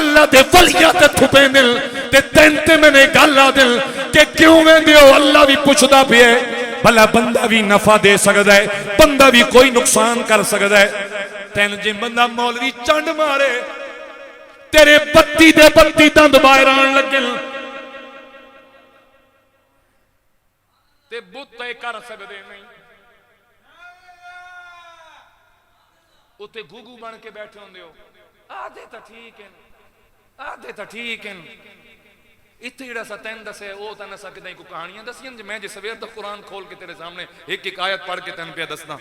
S2: अल्लाह दे वलियां ते थुपे दिल ते तेन ते मैंने गल आ दिल के क्यों वेंदे हो अल्लाह भी पुछदा पिए भला बंदा भी नफा दे सकदा है बंदा भी कोई नुकसान कर सकदा है तेन जे बंदा मौलवी चंड मारे तेरे बत्ती दे बत्ती दंद बाहर आन लगे ते बुत तय कर सकदे नहीं उत्ते गुगू बन के बैठे होंदे हो आधे तो ठीक है आधे तो ठीक है इत्थे जिहड़ा सा तैन दसे वो तैन असा किदां को कहानियां दसियां जे मैं जे सवेर दा कुरान खोल के तेरे सामने एक एक आयत पढ़ के तैन पे दसना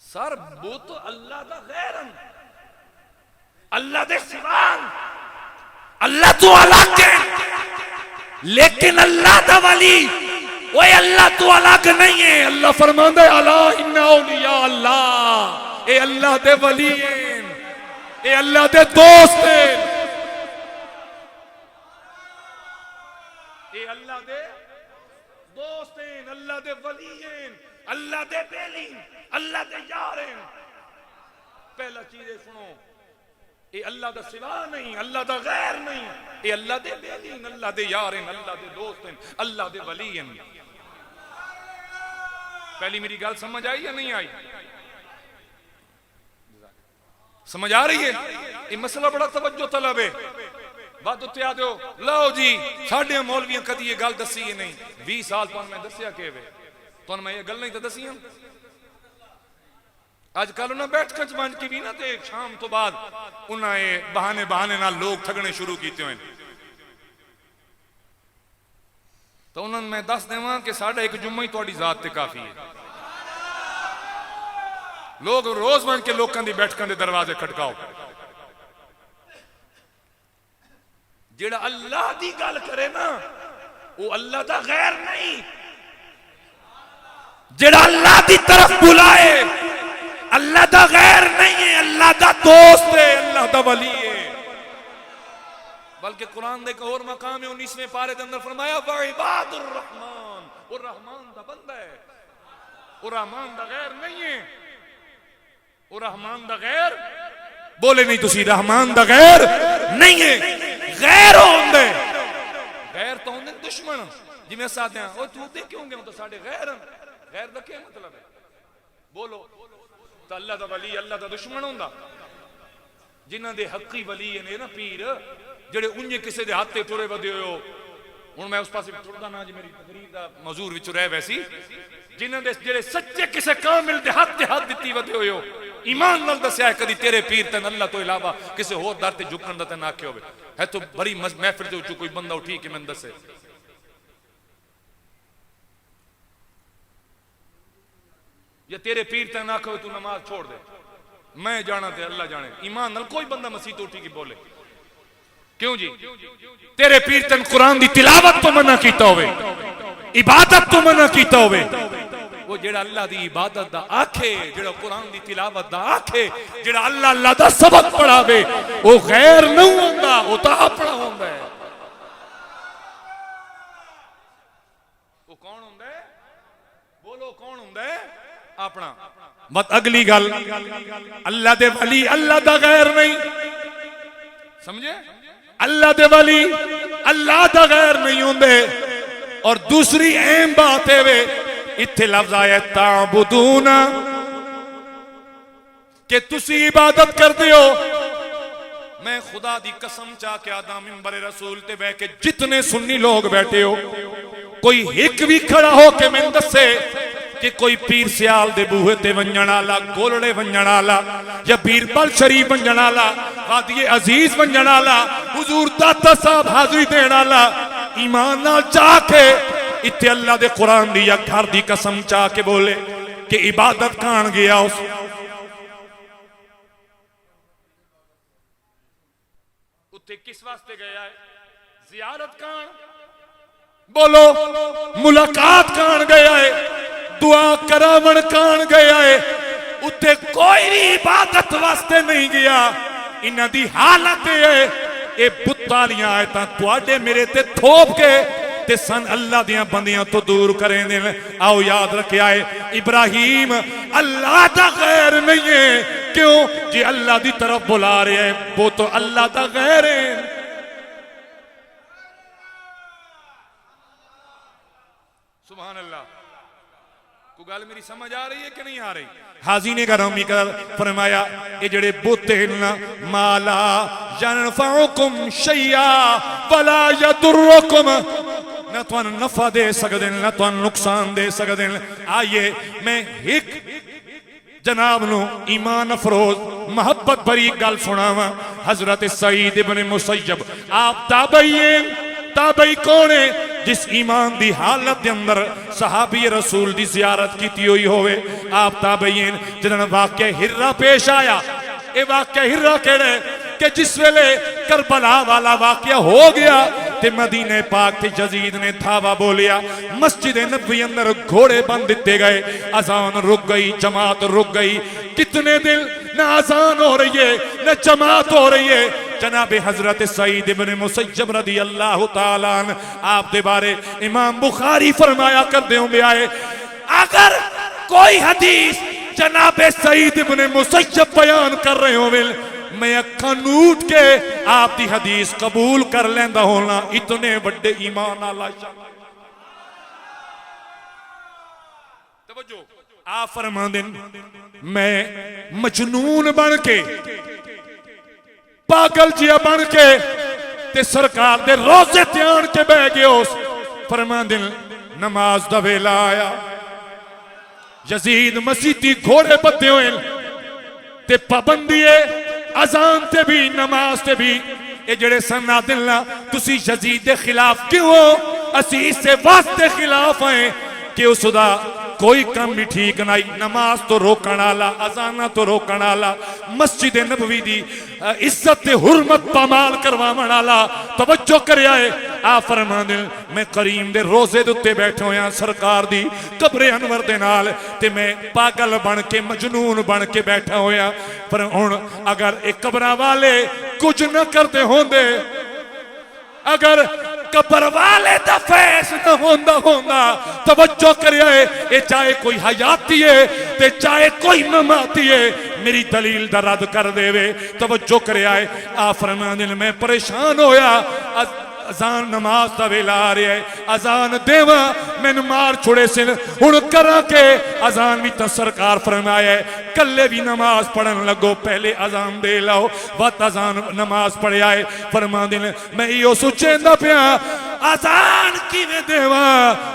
S2: सर बुत अल्लाह दा गैरन अल्लाह दे सिवा अल्लाह तो अलग है लेकिन अल्लाह दा वली ओए अल्लाह तो अलग नहीं है अल्लाह फरमांदा है अला इन्ना औलिया अल्लाह ए अल्लाह दे वली हैं ए अल्लाह दे दोस्त हैं ए अल्लाह दे दोस्त हैं अल्लाह दे वली हैं अल्लाह दे बेली अल्लाह दे यार हैं पहला चीज सुनो ए अल्लाह दा सिवा नहीं अल्लाह दा गैर नहीं ए अल्लाह दे बेली अल्लाह दे यार हैं अल्लाह दे दोस्त हैं अल्लाह दे वली हैं पहली मेरी गल समझ आई या नहीं आई समझ आ रही है ये मसला बड़ा तवज्जो तलब है बात उत्ते आ दो लो जी साढ़े मौलवियां कदी ये गल दसी है नहीं 20 साल तो मैं दसिया के वे तो मैं ये गल नहीं तो दसी अजकल उन्हें बैठक बन के भी ना ते शाम तो बाद उन्हें बहाने बहाने नाल लोग ठगने शुरू किए हुए तो उन्होंने मैं दस देवां कि साढ़ा एक जुम्मा ही तुहाडी जात ते काफी है लोग रोज बन के लोगों की बैठकों के दरवाजे खटकाओ जेड़ा अल्लाह की गल करे ना वो अल्लाह का गैर नहीं जेड़ा अल्लाह की तरफ बुलाए अल्लाह दा गैर नहीं है, अल्लाह दा दोस्त है, अल्लाह दा वली है। बल्कि कुरान दे एक और मकाम है 19वें पारे के अंदर फरमाया व इबादुर रहमान, वो रहमान दा बंदा है, वो रहमान दा गैर नहीं है। वो रहमान दा गैर बोले नहीं तुसी, रहमान दा गैर नहीं है। गैर होंदे, गैर तो होंदे दुश्मन। जिवें साथ हैं ओ तू दे क्यों गए तो साडे गैर, गैर दा क्या मतलब है? बोलो तो अल्लाह दा वली अल्लाह दा दुश्मन होंदा? जिन्हां दे हक्की वली ने ना पीर, जेड़े उन्हें किसी दे हाथ ते टुरे वधे हो। हुण मैं उस पासे टुरदा ना, जी मेरी तकरीर दा मौजूद विच रह वैसी, जिन्हां दे जेड़े सच्चे किसी कामिल दे हाथ ते हाथ दित्ती वधे हो, ईमान नाल दस्या है कदी तेरे पीर तन अल्लाह तो इलावा किसी होर दर ते झुकण दा तन आखे होवे है तो बड़ी महफिल दे विच कोई बंदा उठी के मैनूं दसे या तेरे पीर तन आखे तू नमाज छोड़ दे, मैं जाना ते अल्लाह जाने। ईमान नाल कोई बंदा मसीह तो उठी के बोले क्यों जी? तेरे पीर तन कुरान दी तिलावत तो मना कीता होवे, इबादत तो मना कीता होवे, वो जेड़ा अल्लाह दी इबादत दा आखे, जेड़ा कुरान दी तिलावत दा आखे, जेड़ा अल्लाह अल्लाह दा सबक पढ़ावे, वो गैर नहीं होंदा, वो तो अपना होंदा है। वो कौन होंदा है? बोलो कौन होंदा है? अपना। मत अगली गल, अल्लाह दे वली अल्लाह दा गैर नहीं, समझे? अल्लाह दे वली अल्लाह दा गैर नहीं होंदे। और दूसरी अहम बात है वे इत्थे लफ्ज आया ताबुदूना, कि तुसी इबादत करते हो। मैं खुदा दी कसम चा के आदा मिंबर रसूल ते बह के जितने सुन्नी लोग बैठे हो, कोई एक भी खड़ा हो के मैं दसे कि कोई पीर सियाल दे बूहे ते वंजण वाला, गोलड़े वंजण वाला, या बीरबल शरीफ वंजण वाला, वादी अजीज वंजण वाला, हुजूर दाता साहब हाजिरी देण वाला, ईमान नाल जाके इत्थे अल्लाह दे कुरान दी या घर दी कसम चा के बोले कि इबादत कान गया उस उत्थे किस वास्ते गया है? जियारत कान, बोलो मुलाकात कान गया है, दुआ करावण कान गया है, उत्थे कोई भी इबादत वास्ते नहीं गया। इन्हां दी हालत है ये बुत्तालियां आयतां तुहाडे मेरे ते थोप के ते सन अल्लाह दियां बंदियां तो दूर करें दे। आओ याद रखिया है इब्राहिम अल्लाह दा गैर नहीं है, क्यों जी अल्लाह दी तरफ बुला रहे हैं, वो तो अल्लाह दा गैर है। सुभान अल्लाह। को गल मेरी समझ आ रही है कि नहीं आ रही? हाजी ने गरामी कर फरमाया ये जड़े बुते ना माला यनफउकुम शैया वला यदुरुकुम, ना तुहानू नफा दे सकदे ना तुहानू नुकसान दे सकदे। आइए मैं एक जनाब नु ईमान अफरोज मोहब्बत भरी गल सुनावा। हजरत सईद इब्न मुसय्यब आप ताबई कौन है जिस ईमान दी हालत दे अंदर सहाबी रसूल दी जियारत की हुई होवे। आप ताबईन जिन्हां वाकया हिर्रा पेश आया, ये वाकया हिर्रा केड़े कि जिस वेले करबला वाला वाकया हो गया ते मदीने पाक ते यजीद ने थावा बोलिया, मस्जिद नबवी अंदर घोड़े बंद दिते गए, अजान रुक गई, जमात रुक गई। कितने दिन न अजान हो रही है न जमात हो रही है। जनाबे हजरत सईद इब्न मुसय्यब रदी अल्लाह तआला अन्हु आप दे बारे इमाम बुखारी फरमाया करदे होंगे आए, अगर कोई हदीस जनाबे सईद इब्न मुसय्यब बयान कर रहे हो मैं अखा नूट के आप दी हदीस कबूल कर लेंदा होना। इतने बड़े ईमान वाला तवज्जो। आप फरमांदे मैं मजनून बन के पागल जिया बन के ते सरकार दे रोजे ते आन के बह गए। फरमांदे नमाज दा वेला आया, यजीद मसीती घोड़े बद्धे हुए ते पाबंदी है अजान ते भी नमाज ते भी। ये जड़े सन्नादिल्ला तुसी यजीद के खिलाफ क्यों हो? असी इससे वास्ते खिलाफ हैं कि उसदा कोई काम भी ठीक नहीं, नमाज तो रोकण वाला, अजाना तो रोकण वाला, मस्जिद नबवी दी इज्जत हुरमत पामाल करवावण वाला। तवज्जो करिया है, आ फरमांदे मैं करीम दे रोजे दे उत्ते बैठे होया सरकार दी कब्रे अनवर दे नाल, ते मैं पागल बन के मजनून बन के बैठा होया। पर हुण अगर एक कब्रां वाले कुछ न करते होंदे, अगर कब्र वाले दा फैस न होंदा तवज्जो करिया है, ये चाहे कोई हयाती है ते चाहे कोई ममाती है, मेरी दलील दा रद्द कर देवे। तवज्जो करिया है, आ फरमांदे मैं परेशान होया, अजान नमाज का वेला आ रहा है, अजान देवा मैंने मार छुड़े सिन, हुण करा के अजान भी तो सरकार फरमाया है कल्ले भी नमाज पढ़न लगो पहले अजान दे लाओ, वत अजान नमाज पढ़िया है। फरमांदे ने मैं इहो सोचेंदा पिया अजान किवें देवा,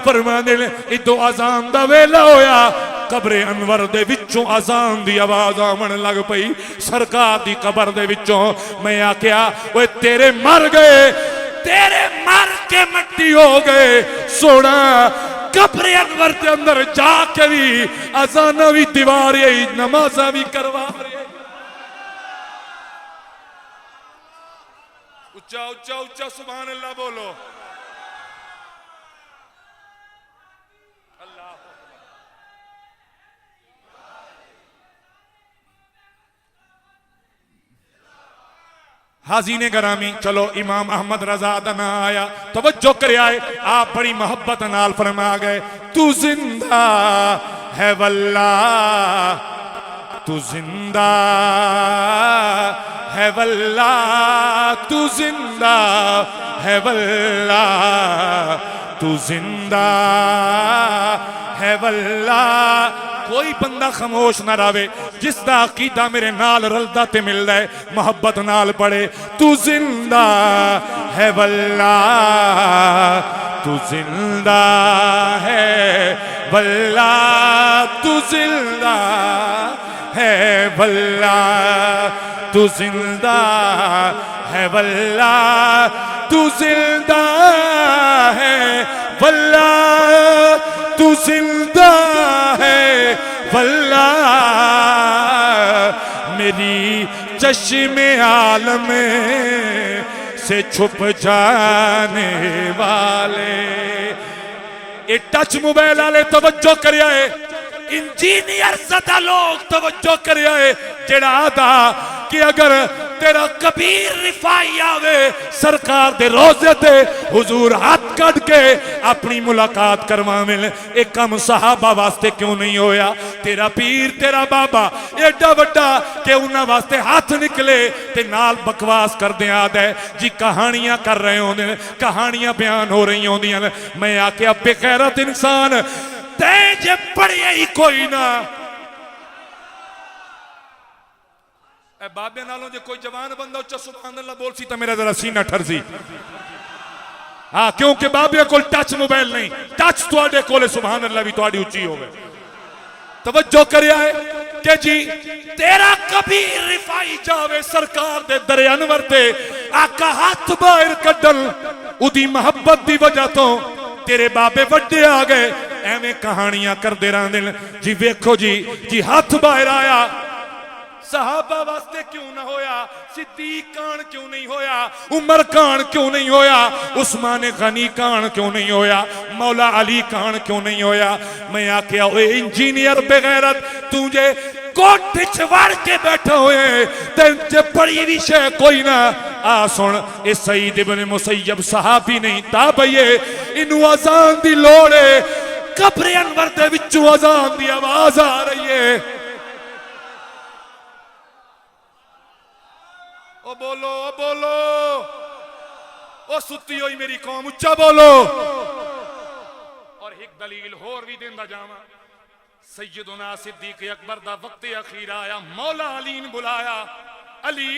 S2: फरमांदे ने इदों अजान दा वेला होया, कब्रे अनवर दे विचों अजान दी आवाज आवन लग पई सरकार दी कब्र दे विचों। मैं आख्या ओए तेरे मर गए, तेरे मर के मट्टी हो गए, सोना कब्रे अनवर के अंदर जाके भी अजाना भी दीवार यही नमाजा भी करवा रहे। उच्चा उच्चा उच्चा सुभान अल्लाह बोलो। अल्लाह हाजीने गरामी, चलो इमाम अहमद रजा दा ना आया, तवज्जो करिया है, आप बड़ी मोहब्बत नाल फरमा गए तू जिंदा है वल्ला, तू जिंदा है वल्ला, तू जिंदा है वल्ला, तू जिंदा है वल्ला। कोई बंदा खामोश ना रहे, जिसका अकीदा मेरे नाल रलदा ते मिलदा है, मोहब्बत नाल पढ़े तू जिंदा है वल्ला, तू जिंदा है वल्ला, तू जिंदा है वल्ला, तू जिंदा है वल्ला, तू जिंदा है वल्ला, तू जिंदा है वल्ला। मेरी चश्मे आलम से छुप जाने वाले। ये टच मोबाइल वाले तवज्जो करिया है, इंजीनियर ज़दा लोग तवज्जो करिया है, जेड़ा आदा कि अगर तेरा कबीर रिफाई आवे सरकार दे रोजे ते हुजूर हाथ कट के अपनी मुलाकात करवावें, एक कम सहाबा वास्ते क्यों नहीं होया? तेरा पीर तेरा बाबा एडा वड्डा कि उन्हां वास्ते हाथ निकले ते नाल बकवास करदे आदा है जी, कहानियां कर रहे होंदे ने, कहानियां बयान हो रही होंदियां ने। मैं आख्या बेगैरत इंसान ते जे पढ़िया ही कोई ना, ए बाबे नालों जे कोई जवान बंदा उच्चा सुभान अल्लाह बोल सी तो मेरा जरा सीना ठरसी। हाँ, क्योंकि बाबे कोल टच मोबाइल नहीं, टच तुहाडे कोले सुभान अल्लाह भी तुहाडी उच्ची होवे। तवज्जो करिया है कि जी तेरा कबीर रिफाई जावे सरकार दे दरे अनवर ते, आका हाथ बाहर कड्डन उदी मोहब्बत दी वजह तो तेरे बाबे वड्डे आ गए। एवें कहानियां करदे रहंदे ने जी, वेखो जी हाथ बाहर आया, सहाबा वास्ते क्यों ना होया? सिद्दीक कान क्यों नहीं होया? उमर कान क्यों नहीं होया? उस्मान गनी कान क्यों नहीं होया? मौला अली कान क्यों नहीं होया? मैं आख्या ओए इंजीनियर बेगैरत, तुझे कोट वड़ के बैठे हुए ते पढ़ी भी शे कोई ना। आ सुन, ए सईद इब्न मुसय्यब सहाबी नहीं ताबईए, इनू अजान दी लोड़ है, कब्र अनवर दे विचों अजान दी आवाज आ रही है। ओ बोलो, ओ बोलो, ओ सुती हुई मेरी कौम, उच्चा बोलो। और एक दलील होर भी देंदा जावा, सैयदुना सिद्दीक अकबर दा वक्त अखीर आया, मौला अली ने बुलाया, अली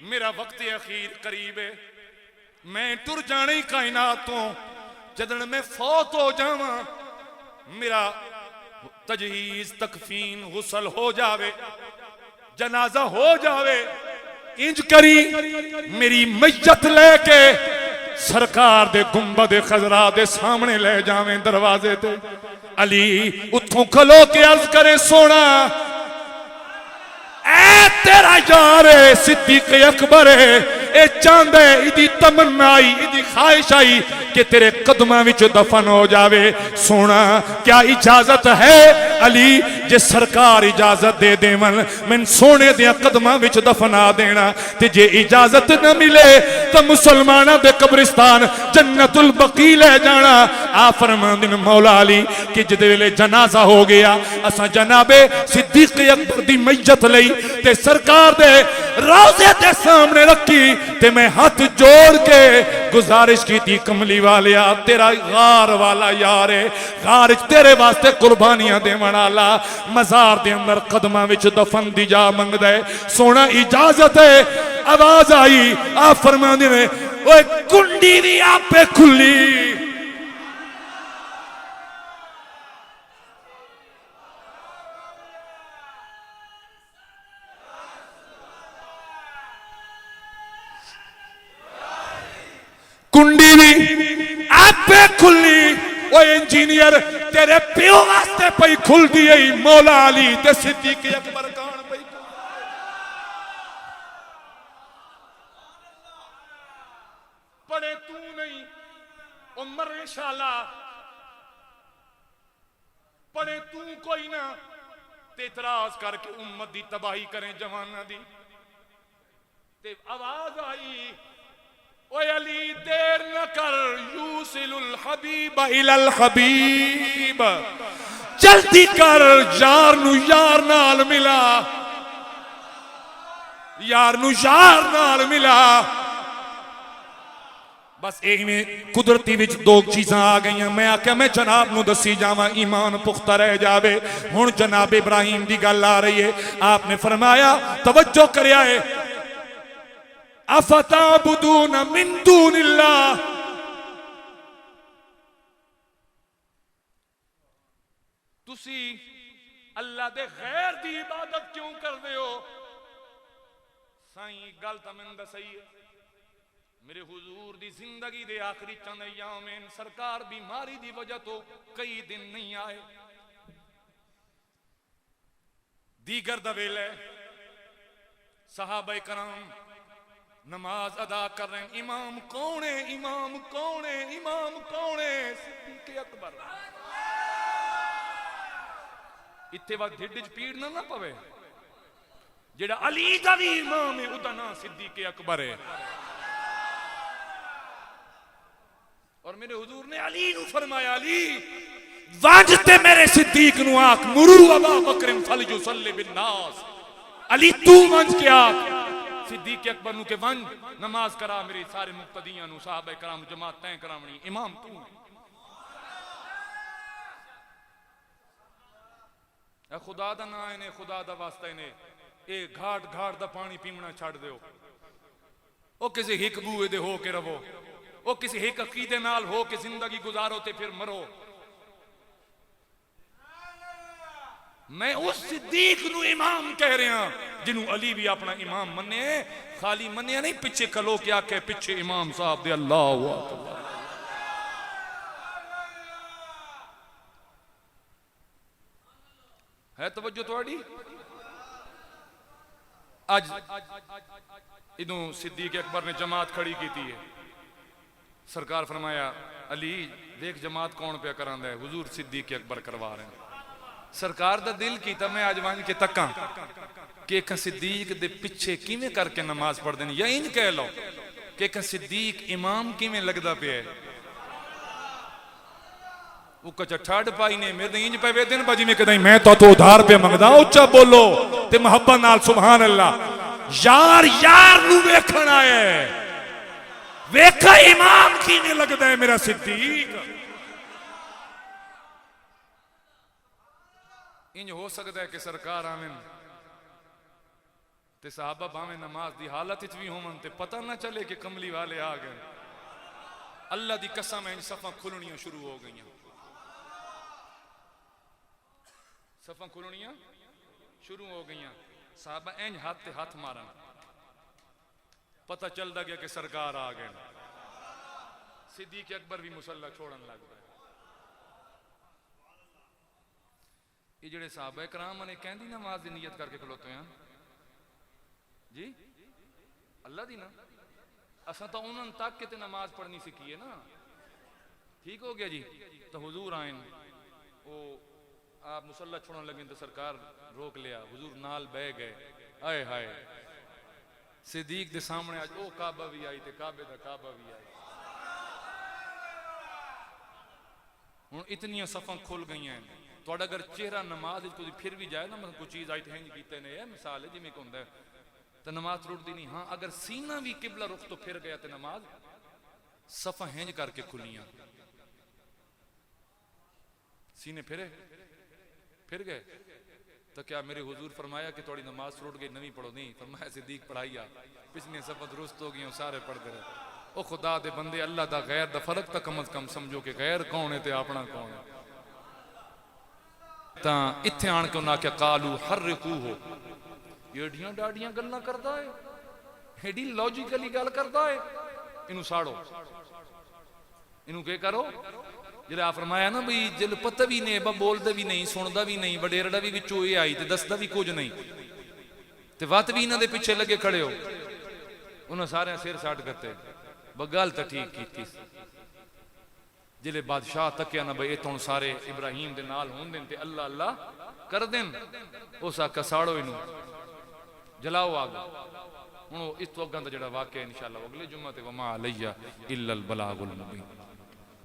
S2: मेरा वक्त अखीर करीब है, मैं टुर जाने ही कायनात तो, जदन मैं फौत हो जावा, मेरा तजहीज तकफीन गुसल हो जावे, जनाजा हो जावे, इंज करी मेरी मैयत लेके सरकार दे गुंबद खजरा दे सामने ले जावें दरवाजे ते अली उठों खलो के अर्ज करे सोना ऐ तेरा यार है सिद्दीक अकबर है ए चांदा है इदी तमन्ना आई इदी ख्वाहिश आई कि तेरे कदमां विच दफन हो जावे सोना क्या इजाजत है अली जे सरकार इजाजत दे देवन मैं सोने दे कदमां विच दफना देना ते जे इजाजत न मिले तो मुसलमाना दे कब्रिस्तान जन्नतुल बकी ले जाना आ फरमांदे ने मौला अली कि जिदे वेले जनाजा हो गया असा जनाबे सिद्दीक अकबर दी मैयत लई ते सरकार दे रोजे दे सामने रखी ते मैं हाथ जोड़ के गुजारिश की थी कमली वालिया तेरा गार वाला यार है गार तेरे वास्ते कुर्बानियां देवन वाला मजार दे अंदर कदमां विच दफन दी जा मंगदा है सोना इजाजत है आवाज आई आ फरमांदे ने ओए कुंडी दी आपे खुली कुंडी भी आपे खुली ओ इंजीनियर तेरे प्यो वास्ते पई खुल दी मौला अली ते सिद्दीक अकबर कान पई पढ़े तू नहीं उमर इंशाल्लाह पढ़े तू कोई ना ते इतराज करके उम्मत दी तबाही करें जवाना दी ते आवाज आई ओए अली देर न कर यूसिलुल हबीब इलल हबीब जल्दी कर यार नु यार नाल मिला यार नु यार नाल मिला बस यही में कुदरती विच दो चीज़ां आ गई मैं आख्या मैं जनाब नु दसी जावा ईमान पुख्ता रह जावे हुण जनाब इब्राहिम दी गल आ रही है आपने फरमाया तवज्जो करया है अफताबुदून मिन दूनिल्लाह तुसी अल्लाह दे गैर दी इबादत क्यों करदे हो साईं गल तां मैनूं दसई है मेरे हुजूर दी जिंदगी दे आखिरी चंद अयाम सरकार बीमारी दी वजह तो कई दिन नहीं आए दीगर दा वेले सहाबा कराम नमाज अदा कर रहे हैं इमाम कौन है इमाम कौन है इमाम कौन है सिद्दीक अकबर इत्थे वक्त ढिड च पीड़ ना पवे जेड़ा अली दा भी इमाम है उदा नाम सिद्दीक अकबर है और मेरे हुजूर ने अली नु फरमाया अली वाजते मेरे सिद्दीक नु आख मुरू अबू बकर फलयुसल्ली बिन नास अली तू वंज के आख सिद्दीक अकबर नु के वन नमाज करा मेरे सारे मुक्तदियां नु साहबे कराम जमात तय करावनी इमाम तू ए खुदा दा ना इने खुदा दा वास्ता इने ए घाट घाट दा पानी पीवना छड़ दियो ओ किसी हिक बूए दे हो के रवो ओ किसी हिक अकीदे नाल हो के जिंदगी गुजारो ते फिर मरो मैं उस सिद्दीक नु इमाम कह रहा जिन्हों अली भी अपना इमाम मने खाली मनिया नहीं पिछे खलो के आके पिछे इमाम साहब दे अल्लाह अकबर है तवज्जो थोड़ी आज इदों सिद्दीक अकबर ने जमात खड़ी की थी है सरकार फरमाया अली देख जमात कौन पे करांदा है हुजूर सिद्दीक अकबर करवा रहे हैं सरकार दा दिल कीता मैं अज वन के तक्का कि एक सिद्दीक दे पिछे किवें करके नमाज पढ़दे ने या इंज कह लो कि एक सिद्दीक इमाम किवें लगदा पिया है वो कच्चा ठाड़ पाई ने मेरे इंज पे वेदन बाजी में कदाई मैं तो उधार पे मंगदा उच्चा बोलो ते मोहब्बत नाल सुभान अल्लाह यार यार नु वेखण आए वेखा इमाम किवें लगदा है मेरा सिद्दीक इंज हो सकता है कि सरकार आवें ते साहबा भावें नमाज दी हालत विच भी होवन ते पता ना चले कि कमली वाले आ गए अल्लाह दी कसम इंज सफा खुलनियां शुरू हो गई सफा खुलनियां शुरू हो गई साहबा इंज हाथ ते हाथ मारन पता चलता गया कि सरकार आ गए सिद्दीक अकबर भी मुसल्ला छोड़न लग गए। ये जेड़े साहबा कराम ने कहती नमाज की नीयत करके खलोते हैं जी अल्लाह दी ना, असा तो उन्होंने तक के नमाज पढ़नी सीखी है ना। ठीक हो गया जी। तो हुजूर आए वो आप मुसल्ला छोड़न लगे तो सरकार रोक लिया, हुजूर नाल बह गए। आए हाय सिद्दीक के सामने आज ओ काबा भी आई ते काबे दा काबा भी आई। हुण इतनियां सफां खुल गई हैं तो अगर चेहरा नमाज फिर भी जाए ना, मतलब कोई चीज आई तो हिंज कीते ने मिसाल है जिमें होंदा है तो नमाज टुटदी नहीं। हाँ अगर सीना भी किबला रुख तो फिर गया तो नमाज सफा हिंज करके खुलियां, सीने फिर गए तो क्या मेरे हुजूर फरमाया कि थोड़ी नमाज टूट गई नवी पढ़ो? नहीं, फरमाया सिद्दीक पढ़ाई आ पिछली सफा दुरुस्त हो गई सारे पढ़ते रहे। ओ खुदा दे बंदे अल्लाह दा गैर दा फर्क तो कम अज कम समझो कि गैर कौन है ते अपना कौन है। तां इत्थे आण के उन्हें आख्या कालू हर्रिकू हो, एडियां डाडियां गल्लां करदा है, एडी लॉजिकली गल करदा है, इनू साड़ो, इनू के करो। जिहड़ा फरमाया ना भाई जिल पता भी नहीं बोलदा भी नहीं सुनदा भी नहीं, वडेरड़ा भी विचों ये आई ते दसदा भी कुछ नहीं ते वत भी इन्हां दे पिछे लगे खड़े हो, उन्हें सारे सिर साट करते गल तो ठीक की। जिले बादशाह तकिया ना भाई इतों सारे इब्राहिम दे नाल होंदे ते अल्लाह अल्लाह कर देन, उस आखा साड़ो इनू जलाओ आग। हुण इस तो अगां दा जिहड़ा वाकया इंशाअल्लाह अगले जुम्मे ते वमा अलैया इल्लल बलागुल मुबीन।